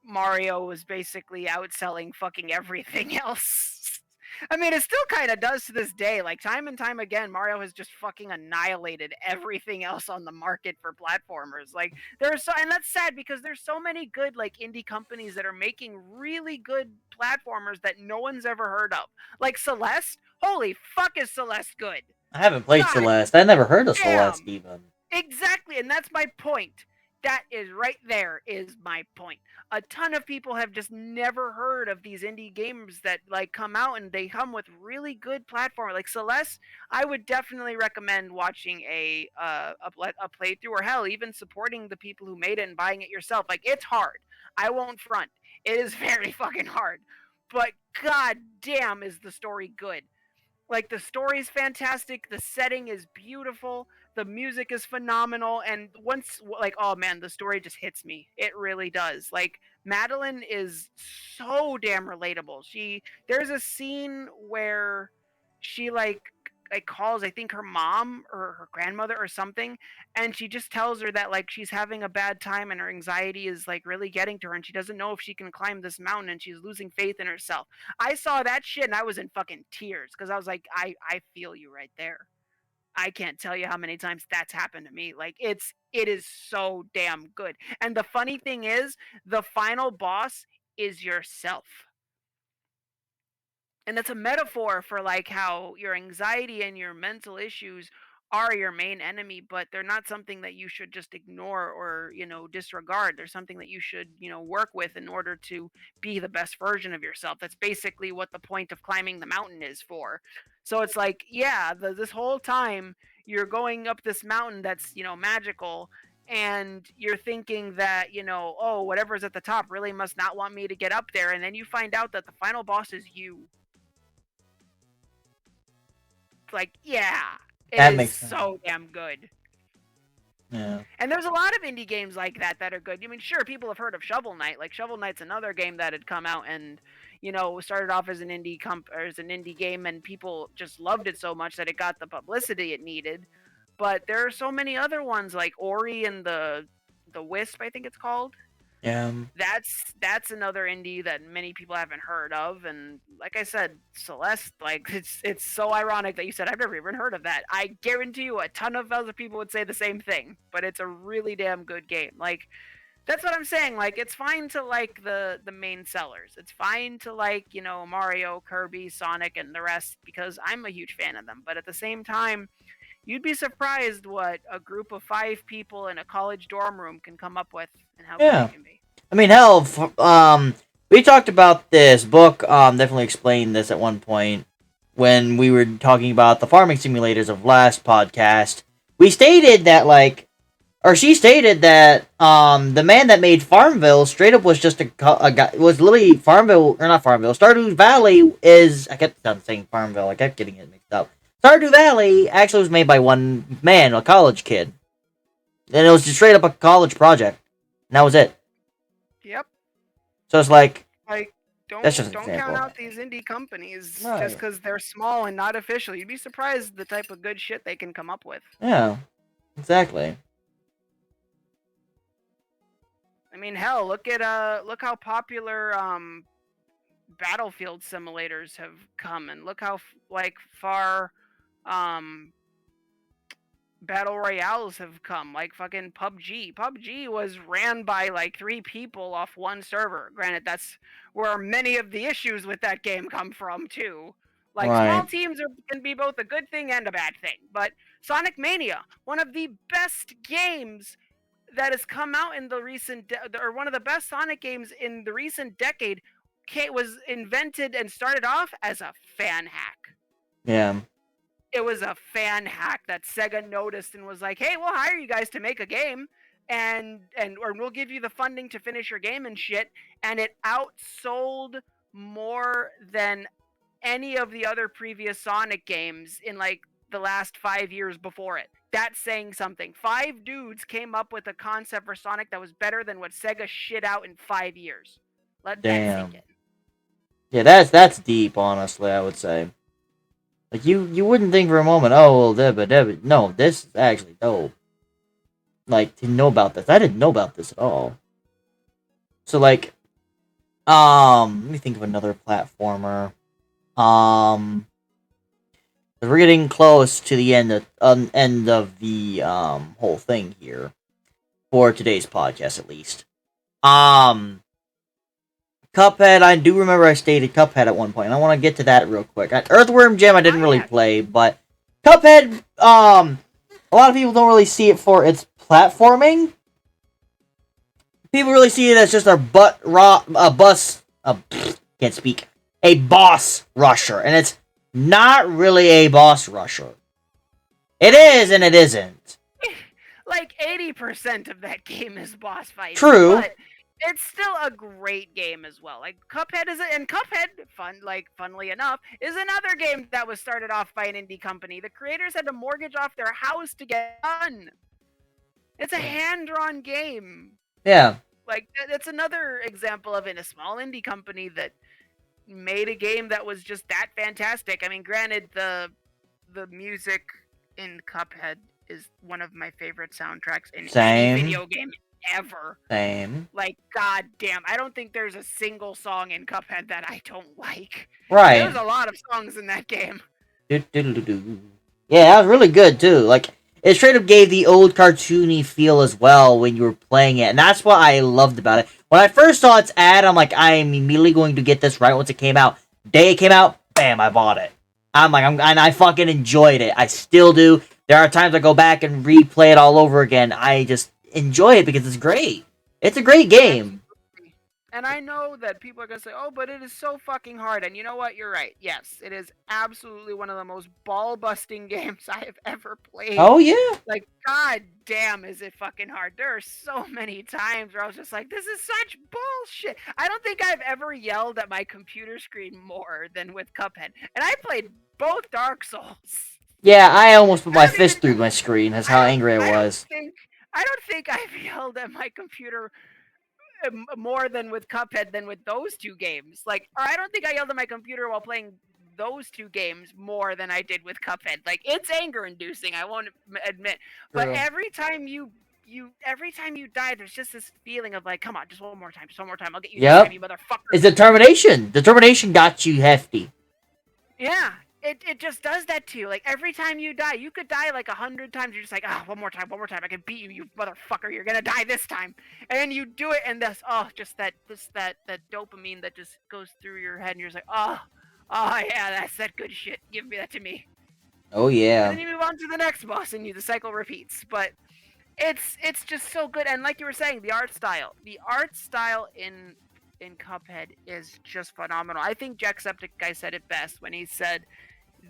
Mario was basically outselling fucking everything else. I mean, it still kind of does to this day. Like, time and time again, Mario has just fucking annihilated everything else on the market for platformers. Like, and that's sad because there's so many good, like, indie companies that are making really good platformers that no one's ever heard of. Like, Celeste? Holy fuck, is Celeste good? I haven't played God Celeste. I never heard of Celeste damn! even. Exactly, and that's my point. That is right there is my point. A ton of people have just never heard of these indie games that like come out and they come with really good platform. Like Celeste, I would definitely recommend watching a playthrough, or hell, even supporting the people who made it and buying it yourself. Like it's hard. I won't front. It is very fucking hard. But god damn is the story good. Like the story's fantastic, the setting is beautiful, the music is phenomenal, and once like oh man, the story just hits me. It really does. Like Madeline is so damn relatable. There's a scene where she like calls I think her mom or her grandmother or something, and she just tells her that like she's having a bad time and her anxiety is like really getting to her and she doesn't know if she can climb this mountain and she's losing faith in herself. I saw that shit and I was in fucking tears because I was like, I feel you right there. I can't tell you how many times that's happened to me. Like it is so damn good. And the funny thing is, the final boss is yourself. And that's a metaphor for like how your anxiety and your mental issues are your main enemy, but they're not something that you should just ignore or disregard. They're something that you should work with in order to be the best version of yourself. That's basically what the point of climbing the mountain is for. So it's like, yeah, this whole time you're going up this mountain that's magical, and you're thinking that oh, whatever's at the top really must not want me to get up there, and then you find out that the final boss is you. Like, yeah, it That is makes sense. so damn good. Yeah. And there's a lot of indie games like that are good. I mean, sure, people have heard of Shovel Knight. Like Shovel Knight's another game that had come out and started off as an indie game, and people just loved it so much that it got the publicity it needed. But there are so many other ones like Ori and the Wisp, I think it's called. Yeah. That's another indie that many people haven't heard of, and like I said, Celeste, like it's so ironic that you said I've never even heard of that. I guarantee you a ton of other people would say the same thing, but it's a really damn good game. Like that's what I'm saying. Like it's fine to like the main sellers. It's fine to like Mario, Kirby, Sonic, and the rest because I'm a huge fan of them. But at the same time, You'd be surprised what a group of 5 people in a college dorm room can come up with and how good Yeah. it can be. I mean, hell, we talked about this book, definitely explained this at one point when we were talking about the farming simulators of last podcast. We stated that, like, or she stated that, the man that made Farmville straight up was just a guy, was literally Farmville, or not Farmville, Stardew Valley is, I kept saying Farmville, I kept getting it mixed up. Stardew Valley actually was made by one man, a college kid. And it was just straight up a college project. And that was it. Yep. So it's like, Like, that's just an don't example. count out these indie companies Right. just because they're small and not official. You'd be surprised the type of good shit they can come up with. Yeah, exactly. I mean, hell, look how popular Battlefield simulators have come, and look how far um battle royales have come. Like fucking PUBG. PUBG was ran by like 3 people off one server. Granted, that's where many of the issues with that game come from too. Like small Right. teams can be both a good thing and a bad thing. But Sonic Mania, one of the best games that has come out in the recent or one of the best Sonic games in the recent decade, was invented and started off as a fan hack. Yeah. It was a fan hack that Sega noticed and was like, "Hey, we'll hire you guys to make a game, or we'll give you the funding to finish your game and shit." And it outsold more than any of the other previous Sonic games in like the last 5 years before it. That's saying something. 5 dudes came up with a concept for Sonic that was better than what Sega shit out in 5 years. Let that Damn. sink in. Yeah, that's deep, honestly, I would say. Like, you wouldn't think for a moment, oh, well, Debba. No, this is actually dope. Like, to know about this. I didn't know about this at all. So, like, let me think of another platformer. We're getting close to the end of the whole thing here for today's podcast, at least. Cuphead. I do remember I stated Cuphead at one point, and I want to get to that real quick. Earthworm Jim, I didn't really play, but Cuphead. A lot of people don't really see it for its platforming. People really see it as just a can't speak, a boss rusher, and it's not really a boss rusher. It is and it isn't. Like 80% of that game is boss fighting. True. But it's still a great game as well. Like Cuphead funnily enough, is another game that was started off by an indie company. The creators had to mortgage off their house to get done. It's a hand-drawn game. Yeah. Like it's another example of a small indie company that made a game that was just that fantastic. I mean, granted, the music in Cuphead is one of my favorite soundtracks in any video game ever. Same. Like, goddamn, I don't think there's a single song in Cuphead that I don't like. Right. There's a lot of songs in that game. Yeah, that was really good too. Like, it straight up gave the old cartoony feel as well when you were playing it, and that's what I loved about it. When I first saw its ad, I'm like, I am immediately going to get this right once it came out. Day it came out, bam, I bought it. And I fucking enjoyed it. I still do. There are times I go back and replay it all over again. I just enjoy it because it's great. It's a great game. And I know that people are going to say, oh, but it is so fucking hard. And you know what? You're right. Yes, it is absolutely one of the most ball-busting games I have ever played. Oh, yeah. Like, god damn, is it fucking hard. There are so many times where I was just like, this is such bullshit. I don't think I've ever yelled at my computer screen more than with Cuphead. And I played both Dark Souls. Yeah, I almost put my fist through my screen. That's how angry I was. I don't think I've yelled at my computer more than with Cuphead than with those two games. Like, or I don't think I yelled at my computer while playing those two games more than I did with Cuphead. Like, it's anger inducing, I won't admit. But every time you die, there's just this feeling of like, come on, just one more time, I'll get you this time, you motherfucker. It's determination. Determination got you hefty. Yeah. It just does that to you. Like, every time you die, you could die like 100 times. You're just like, one more time. I can beat you, you motherfucker. You're gonna die this time. And then you do it, and that dopamine that just goes through your head, and you're just like, oh yeah, that's that good shit. Give me that to me. Oh And yeah. then you move on to the next boss, and the cycle repeats. But it's just so good, and like you were saying, the art style in Cuphead is just phenomenal. I think Jacksepticeye said it best when he said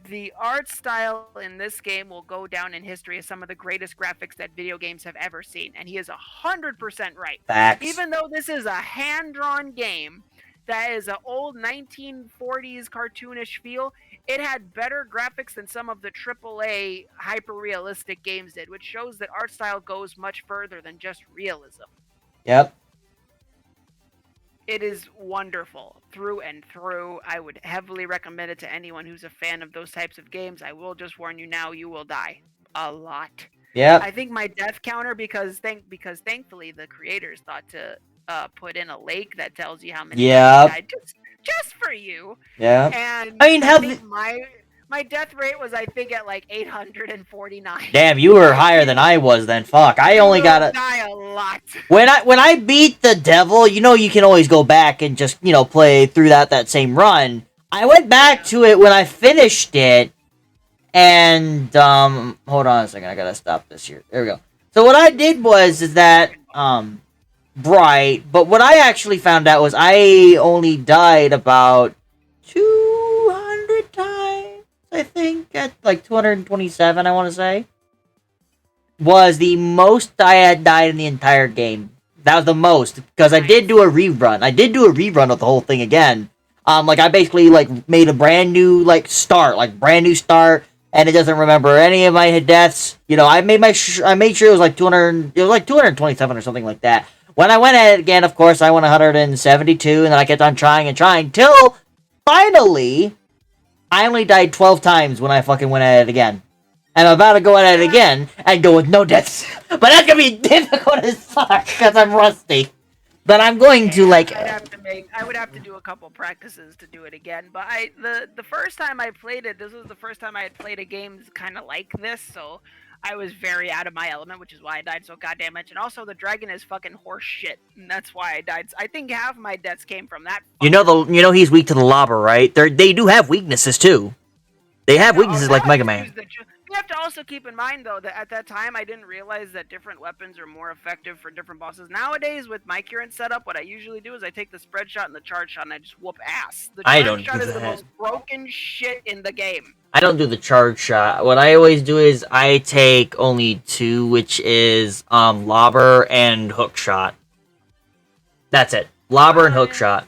the art style in this game will go down in history as some of the greatest graphics that video games have ever seen, and he is 100% right. Facts. Even though this is a hand-drawn game that is an old 1940s cartoonish feel, it had better graphics than some of the AAA hyper-realistic games did, which shows that art style goes much further than just realism. Yep. It is wonderful through and through. I would heavily recommend it to anyone who's a fan of those types of games. I will just warn you now, you will die a lot. Yep. I think my death counter, because thankfully the creators thought to put in a lake that tells you how many times you Yep. died just for you. Yep. And I mean, I how? think my death rate was, I think, at like 849. Damn, you were higher than I was then. Fuck, I You only will got a. die a lot. When I beat the devil, you can always go back and just play through that same run. I went back to it when I finished it, and hold on a second, I gotta stop this here. There we go. So what I did is that right, but what I actually found out was I only died about 200 times. I think at like 227, I want to say, was the most I had died in the entire game. That was the most, because I did do a rerun. I did do a rerun of the whole thing again. I basically made a brand new start, and it doesn't remember any of my deaths. I made sure it was like 200. It was like 227 or something like that. When I went at it again, of course, I went 172, and then I kept on trying and trying till finally, I only died 12 times when I fucking went at it again. And I'm about to go at it again and go with no deaths. But that's gonna be difficult as fuck because I'm rusty. But I'm going to I would have to do a couple practices to do it again. But the first time I played it, this was the first time I had played a game kind of like this, so I was very out of my element, which is why I died so goddamn much. And also, the dragon is fucking horse shit, and that's why I died. I think half my deaths came from that. he's weak to the lava, right? They do have weaknesses too. They have weaknesses like Mega Man. You have to also keep in mind, though, that at that time I didn't realize that different weapons are more effective for different bosses. Nowadays, with my current setup, what I usually do is I take the spread shot and the charge shot and I just whoop ass. The charge shot is the most broken shit in the game. I don't do the charge shot. What I always do is I take only two, which is lobber and hook shot. That's it. Lobber and hook shot.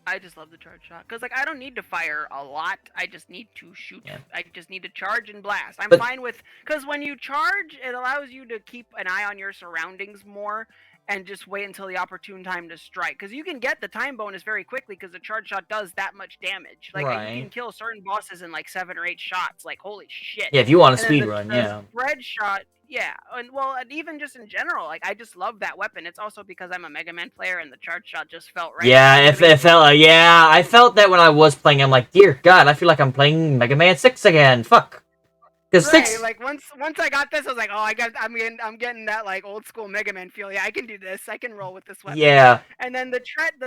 I just love the charge shot because I don't need to fire a lot. I just need to shoot. Yeah. I just need to charge and blast. I'm fine with, because when you charge, it allows you to keep an eye on your surroundings more and just wait until the opportune time to strike. Because you can get the time bonus very quickly because the charge shot does that much damage. You can kill certain bosses in 7 or 8 shots. Holy shit. Yeah, if you want a speed run, yeah. Spread shot. Yeah, and even just in general, I just love that weapon. It's also because I'm a Mega Man player, and the charge shot just felt right. Yeah, it felt. I felt that when I was playing. I'm like, dear God, I feel like I'm playing Mega Man 6 again. Fuck. Because 6. Once I got this, I was like, oh, I'm getting that old school Mega Man feel. Yeah, I can do this. I can roll with this weapon. Yeah. And then the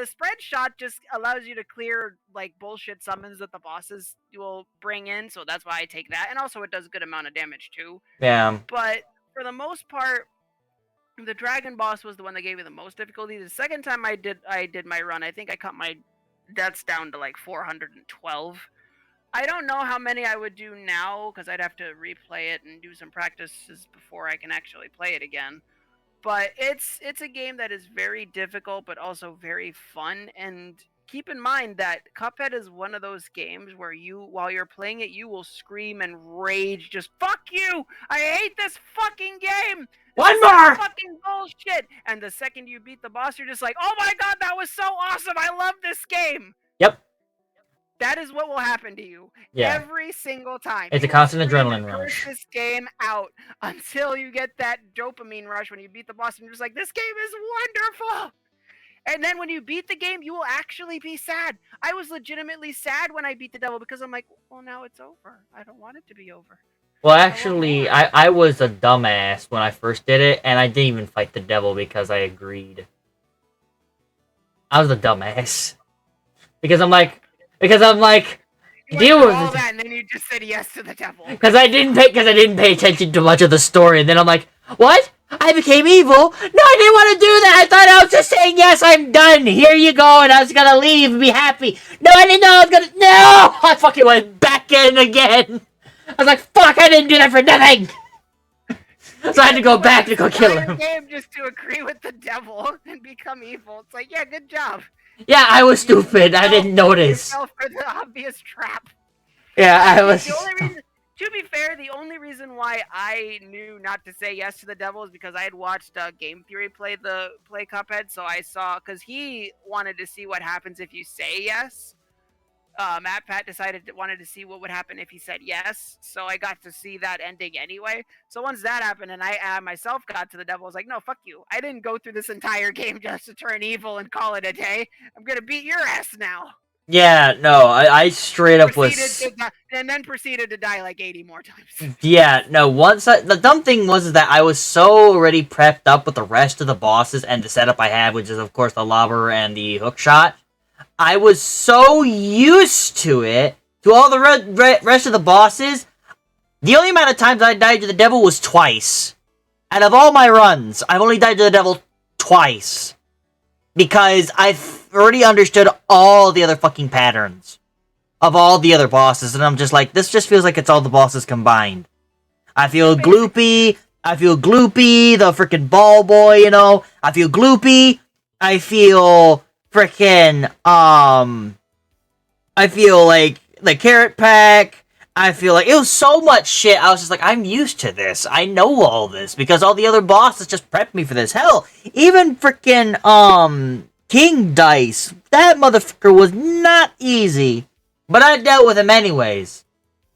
spread shot just allows you to clear bullshit summons that the bosses will bring in. So that's why I take that. And also, it does a good amount of damage too. Yeah. But for the most part, the dragon boss was the one that gave me the most difficulty. The second time I did my run, I think I cut my deaths down to 412. I don't know how many I would do now because I'd have to replay it and do some practices before I can actually play it again. But it's a game that is very difficult but also very fun. And keep in mind that Cuphead is one of those games where while you're playing it, you will scream and rage, just fuck you! I hate this fucking game! One more! Fucking bullshit! And the second you beat the boss, you're just like, oh my god, that was so awesome! I love this game! Yep. That is what will happen to you every single time. It's a constant adrenaline rush. This game out until you get that dopamine rush when you beat the boss, and you're just like, this game is wonderful! And then when you beat the game, you will actually be sad. I was legitimately sad when I beat the devil because I'm like, well, now it's over. I don't want it to be over. Well, actually, I was a dumbass when I first did it, and I didn't even fight the devil because I agreed. I was a dumbass. Because I'm like, You went deal through with all it. that, and then you just said yes to the devil. Because I didn't pay attention to much of the story, and then I'm like, what? I became evil? No, I didn't want to do that. I thought I was just saying yes. I'm done. Here you go, and I was gonna leave and be happy. No, I didn't know I was gonna. No, I fucking went back in again. I was like, fuck, I didn't do that for nothing. So I had to go back to go kill him. Game just to agree with the devil and become evil. It's like, yeah, good job. Yeah, I was stupid. I didn't notice. You fell for the obvious trap. Yeah, I was. The only reason, to be fair, the only reason why I knew not to say yes to the devil is because I had watched Game Theory play Cuphead, so I saw because he wanted to see what happens if you say yes. Matt Pat wanted to see what would happen if he said yes, so I got to see that ending anyway. So once that happened, and I myself got to the devil, I was like, no, fuck you. I didn't go through this entire game just to turn evil and call it a day. I'm gonna beat your ass now. Yeah, no, I straight up was. And then proceeded to die like 80 more times. Yeah, no, the dumb thing was is that I was so already prepped up with the rest of the bosses and the setup I had, which is, of course, the lobber and the hook shot. I was so used to it, to all the rest of the bosses, the only amount of times I died to the devil was twice. Out of all my runs, I've only died to the devil twice. Because I've already understood all the other fucking patterns of all the other bosses, and I'm just like, this just feels like it's all the bosses combined. I feel gloopy, the freaking ball boy, you know, I feel gloopy, I feel freaking, I feel like the carrot pack, I feel like, it was so much shit, I was just like, I'm used to this, I know all this, because all the other bosses just prepped me for this. Hell, even freaking, King Dice, that motherfucker was not easy, but I dealt with him anyways.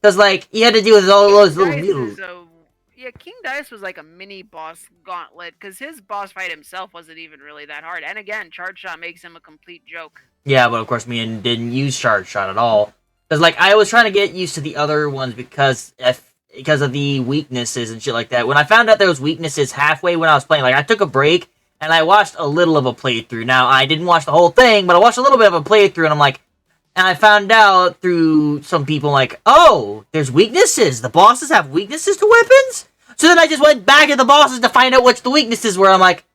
Because, like, you had to deal with all those little... Yeah, King Dice was like a mini boss gauntlet, because his boss fight himself wasn't even really that hard. And again, Charge Shot makes him a complete joke. Yeah, but of course me and didn't use Charge Shot at all. Because, like, I was trying to get used to the other ones because of the weaknesses and shit like that. When I found out there was weaknesses halfway when I was playing, like, I took a break, and I watched a little of a playthrough. Now, I didn't watch the whole thing, but I watched a little bit of a playthrough, and I'm like... And I found out through some people, like, oh, there's weaknesses. The bosses have weaknesses to weapons? So then I just went back to the bosses to find out which the weaknesses were. I'm like,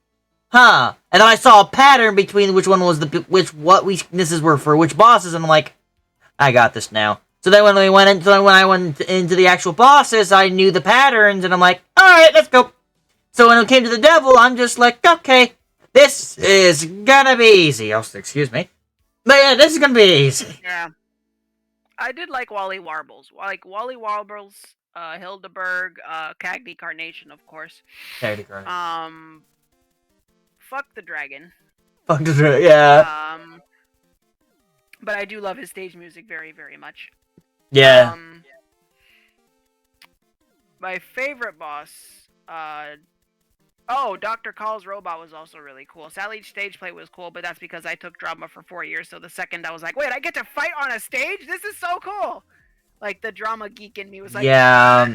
huh. And then I saw a pattern between which one was what weaknesses were for which bosses, and I'm like, I got this now. So then when I went into the actual bosses, I knew the patterns, and I'm like, alright, let's go. So when it came to the devil, I'm just like, okay, this is gonna be easy. Oh, excuse me. But yeah, this is gonna be easy. Yeah. I did like Wally Warbles. Like Wally Warbles, Hildeberg, Cagney Carnation, of course. Cagney Carnation. Fuck the dragon. Fuck the dragon, yeah. But I do love his stage music very, very much. Yeah. My favorite boss, Dr. Call's robot was also really cool. Sally stage play was cool, but that's because I took drama for 4 years, so the second I was like, wait, I get to fight on a stage? This is so cool! Like, the drama geek in me was like... Yeah,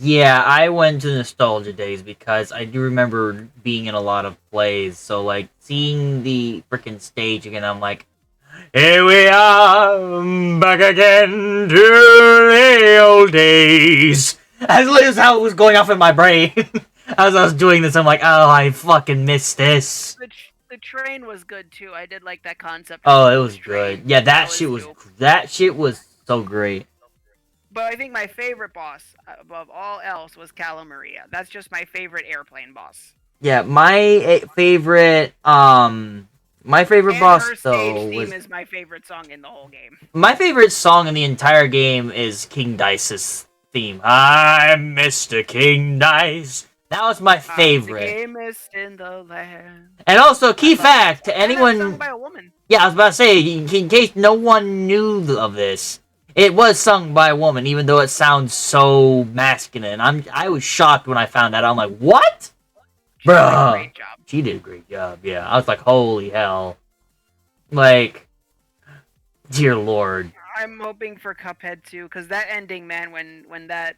yeah, I went to nostalgia days because I do remember being in a lot of plays, so, like, seeing the freaking stage again, I'm like, here we are, back again to the old days. That's how it was going off in my brain. As I was doing this, I'm like, oh, I fucking missed this. The train was good, too. I did like that concept. Oh, it was good. Yeah, that shit was so great. But I think my favorite boss, above all else, was Cala Maria. That's just my favorite airplane boss. Yeah, my favorite boss, though, theme is my favorite song in the whole game. My favorite song in the entire game is King Dice's theme. I'm Mr. King Dice. That was my favorite. The gamest in the land. And also, key fact to anyone. Sung by a woman. Yeah, I was about to say, in case no one knew of this, it was sung by a woman, even though it sounds so masculine. I was shocked when I found that. I'm like, what? Bruh. Great job. She did a great job. Yeah, I was like, holy hell. Like, dear Lord. I'm hoping for Cuphead too, because that ending, man, when that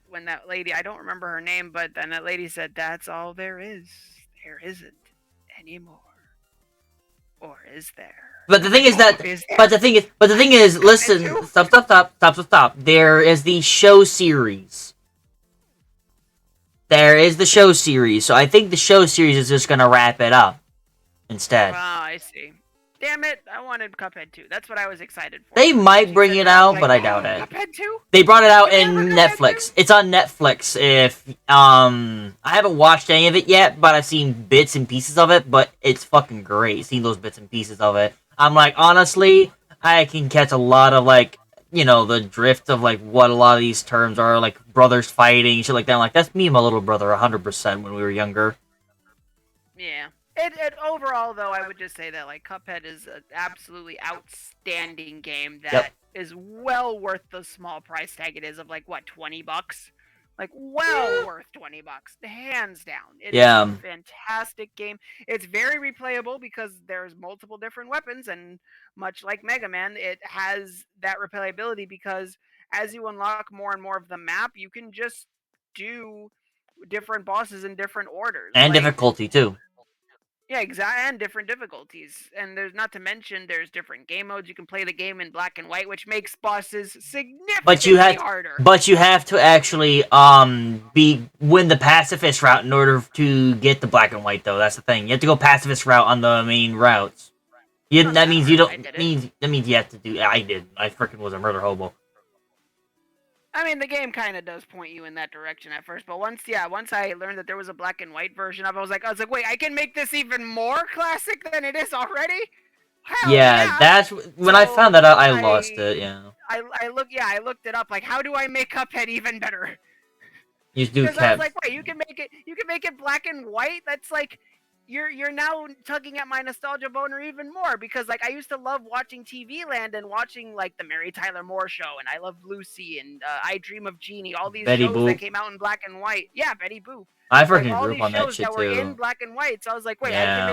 lady, I don't remember her name, but then that lady said, "That's all there is. There isn't anymore, or is there?" But the thing is that, Is there? but the thing is, listen, too? stop. There is the show series. There is the show series, so I think the show series is just gonna wrap it up instead. Ah, I see. Damn it! I wanted Cuphead 2. That's what I was excited for. They might She bring said it that, I was out, like, but I doubt it. Cuphead 2? They brought it out Can we in ever Cuphead Netflix. 2? It's on Netflix. If I haven't watched any of it yet, but I've seen bits and pieces of it. But it's fucking great. Seeing those bits and pieces of it, I'm like, honestly, I can catch a lot of like, the drift of like what a lot of these terms are, like brothers fighting, shit like that. I'm like, that's me and my little brother, 100% when we were younger. Yeah. It overall though, I would just say that like Cuphead is an absolutely outstanding game that Yep. is well worth the small price tag it is of like what, $20? Like well worth $20, hands down. It is Yeah. a fantastic game. It's very replayable because there's multiple different weapons, and much like Mega Man, it has that replayability because as you unlock more and more of the map, you can just do different bosses in different orders. And Like difficulty too. yeah, exactly, and different difficulties. And there's not to mention there's different game modes. You can play the game in black and white, which makes bosses But you significantly have, harder. but you have to actually win the pacifist route in order to get the black and white though. That's the thing. You have to go pacifist route on the main routes. Oh, That means you alright, I don't did it. means that means you have to do. I did. I freaking was a murder hobo. I mean, the game kind of does point you in that direction at first, but once I learned that there was a black and white version of it, I was like, wait, I can make this even more classic than it is already? Hell Yeah, yeah! that's when I found that out. I lost it. Yeah, I looked it up. Like, how do I make Cuphead even better? you do Because I was cap. like, wait, you can make it black and white. That's like, you're now tugging at my nostalgia boner even more because like I used to love watching TV Land and watching like the Mary Tyler Moore Show, and I Loved Lucy and I Dream of Jeannie, all these Betty shows that Boop. came out in black and white. Yeah, Betty Boop. I Like freaking all grew up these on that shows shit that were in too. black and white. So I was like, wait, Yeah.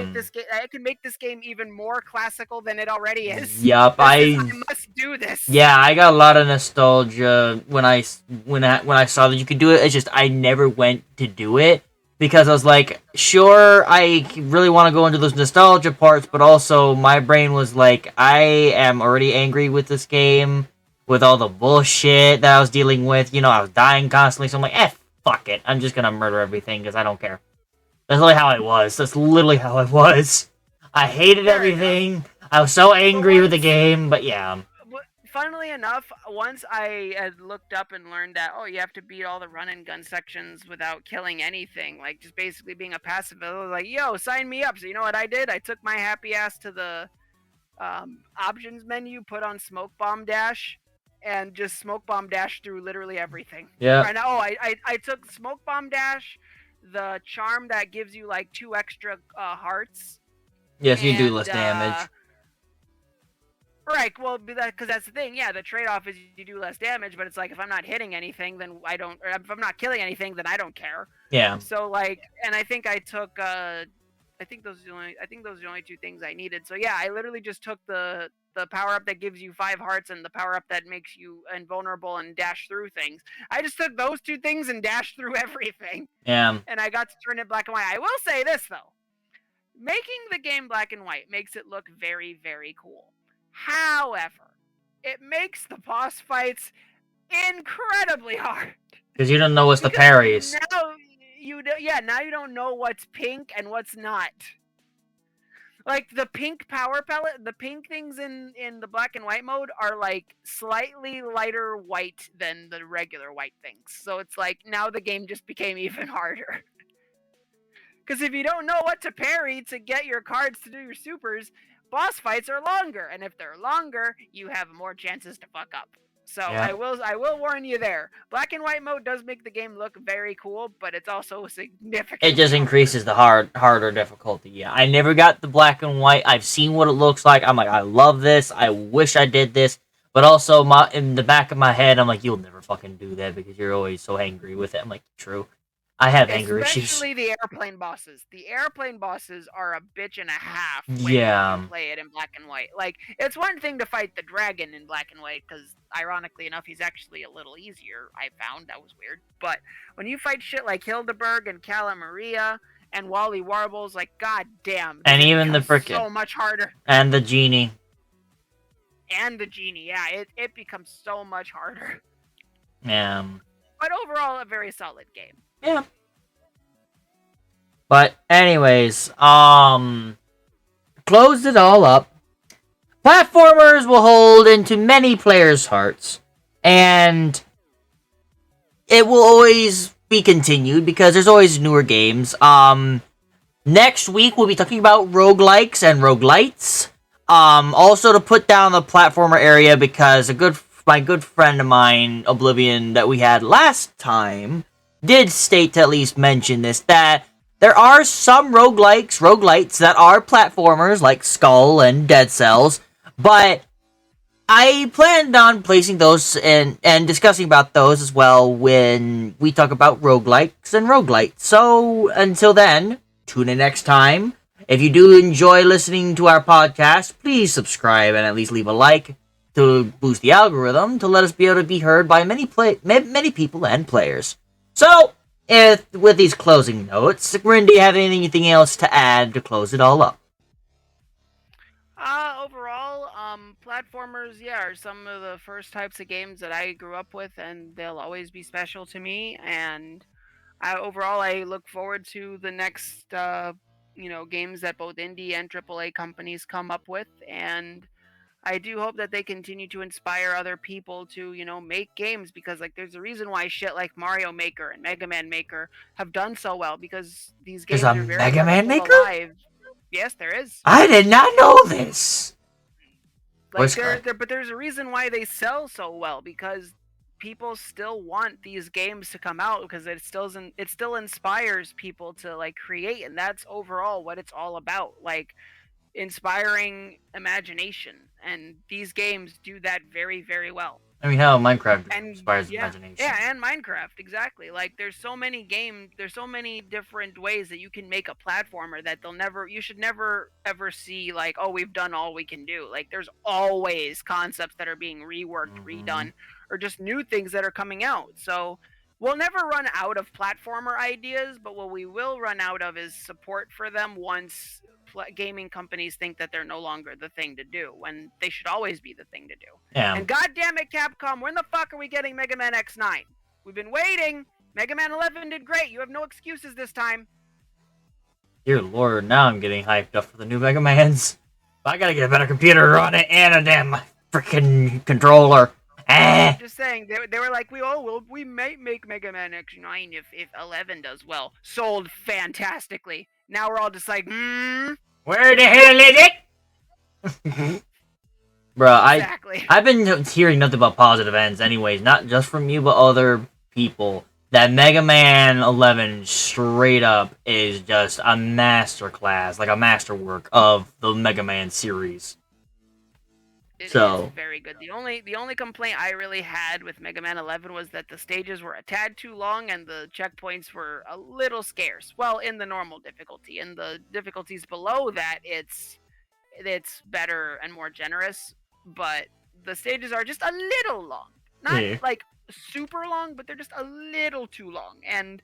I can make this game even more classical than it already is. Yup, I must do this. Yeah, I got a lot of nostalgia when I saw that you could do it. It's just I never went to do it because I was like, sure, I really want to go into those nostalgia parts, but also my brain was like, I am already angry with this game, with all the bullshit that I was dealing with. I was dying constantly, so I'm like, fuck it, I'm just gonna murder everything because I don't care. That's literally how I was. That's literally how I was. I hated Fair everything. I was so angry with the game, but yeah. But funnily enough, once I had looked up and learned that you have to beat all the run and gun sections without killing anything, like just basically being a pacifist. I was like, yo, sign me up. So you know what I did? I took my happy ass to the options menu, put on Smoke Bomb Dash, and just Smoke Bomb Dash through literally everything. Yeah. Right now, I took Smoke Bomb Dash, the charm that gives you like 2 extra hearts. Yes, you do less damage. Right, well, because that's the thing. Yeah, the trade-off is you do less damage, but it's like if I'm not hitting anything, then I don't. Or if I'm not killing anything, then I don't care. Yeah. So like, and I think I took. I think those are the only 2 things I needed. So yeah, I literally just took the power up that gives you 5 hearts and the power up that makes you invulnerable and dash through things. I just took those 2 things and dashed through everything. Yeah. And I got to turn it black and white. I will say this though, making the game black and white makes it look very, very cool. However, it makes the boss fights incredibly hard. Because you don't know what's the parries. Now you don't know what's pink and what's not. Like the pink power pellet, the pink things in the black and white mode are like slightly lighter white than the regular white things. So it's like now the game just became even harder. Because if you don't know what to parry to get your cards to do your supers, boss fights are longer, and if they're longer, you have more chances to fuck up. So yeah. I will warn you there. Black and white mode does make the game look very cool, but it's also significant. It just increases the harder difficulty. Yeah, I never got the black and white. I've seen what it looks like. I'm like, I love this. I wish I did this. But also, in the back of my head, I'm like, you'll never fucking do that because you're always so angry with it. I'm like, true. I have anger issues. Especially the airplane bosses. The airplane bosses are a bitch and a half when you play it in black and white. Like, it's one thing to fight the dragon in black and white, because, ironically enough, he's actually a little easier, I found. That was weird. But when you fight shit like Hildeberg and Cala Maria And Wally Warble's like, god damn. And even the frickin' so much harder. And the genie. And the genie, yeah, it becomes so much harder. Yeah. But overall, a very solid game. Yeah. But anyways, closed it all up. Platformers will hold into many players' hearts, and it will always be continued because there's always newer games. Next week we'll be talking about roguelikes and roguelites. Also to put down the platformer area because my good friend of mine, Oblivion, that we had last time, did state to at least mention this, that there are some roguelites that are platformers, like Skull and Dead Cells, but I planned on placing those and discussing about those as well when we talk about roguelikes and roguelites. So, until then, tune in next time. If you do enjoy listening to our podcast, please subscribe and at least leave a like to boost the algorithm to let us be able to be heard by many people and players. So, with these closing notes, Rin, do you have anything else to add to close it all up? Overall, platformers, yeah, are some of the first types of games that I grew up with, and they'll always be special to me. And overall, I look forward to the next, games that both indie and AAA companies come up with, and I do hope that they continue to inspire other people to, make games, because like there's a reason why shit like Mario Maker and Mega Man Maker have done so well, because these games There's a are very Mega Man much Maker? alive. Yes, there is. I did not know this. Like but there's a reason why they sell so well, because people still want these games to come out, because it still inspires people to like create, and that's overall what it's all about. Like inspiring imagination, and these games do that very, very well. I mean, how Minecraft inspires imagination. Yeah, and Minecraft, exactly. Like, there's so many different ways that you can make a platformer that you should never ever see, like, oh, we've done all we can do. Like, there's always concepts that are being reworked, redone, or just new things that are coming out. So, we'll never run out of platformer ideas, but what we will run out of is support for them once gaming companies think that they're no longer the thing to do, when they should always be the thing to do. Yeah. And goddamn it, Capcom, when the fuck are we getting Mega Man X9? We've been waiting. Mega Man 11 did great. You have no excuses this time. Dear Lord, now I'm getting hyped up for the new Mega Mans. I gotta get a better computer to run it and a damn freaking controller. Just saying, they were like, we might make Mega Man X9 if 11 does well. Sold fantastically. Now we're all just like, where the hell is it? Bro, exactly. I've been hearing nothing but positive ends anyways, not just from you, but other people. That Mega Man 11 straight up is just a masterclass, like a masterwork of the Mega Man series. It is very good. The only complaint I really had with Mega Man 11 was that the stages were a tad too long and the checkpoints were a little scarce. Well, in the normal difficulty. In the difficulties below that, it's better and more generous, but the stages are just a little long. Not like super long, but they're just a little too long. And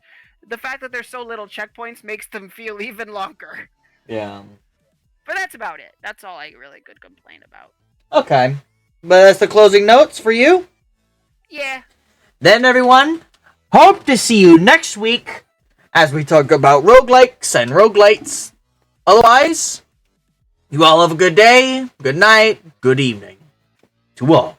the fact that there's so little checkpoints makes them feel even longer. Yeah. But that's about it. That's all I really could complain about. Okay. But that's the closing notes for you? Yeah. Then, everyone, hope to see you next week as we talk about roguelikes and roguelites. Otherwise, you all have a good day, good night, good evening to all.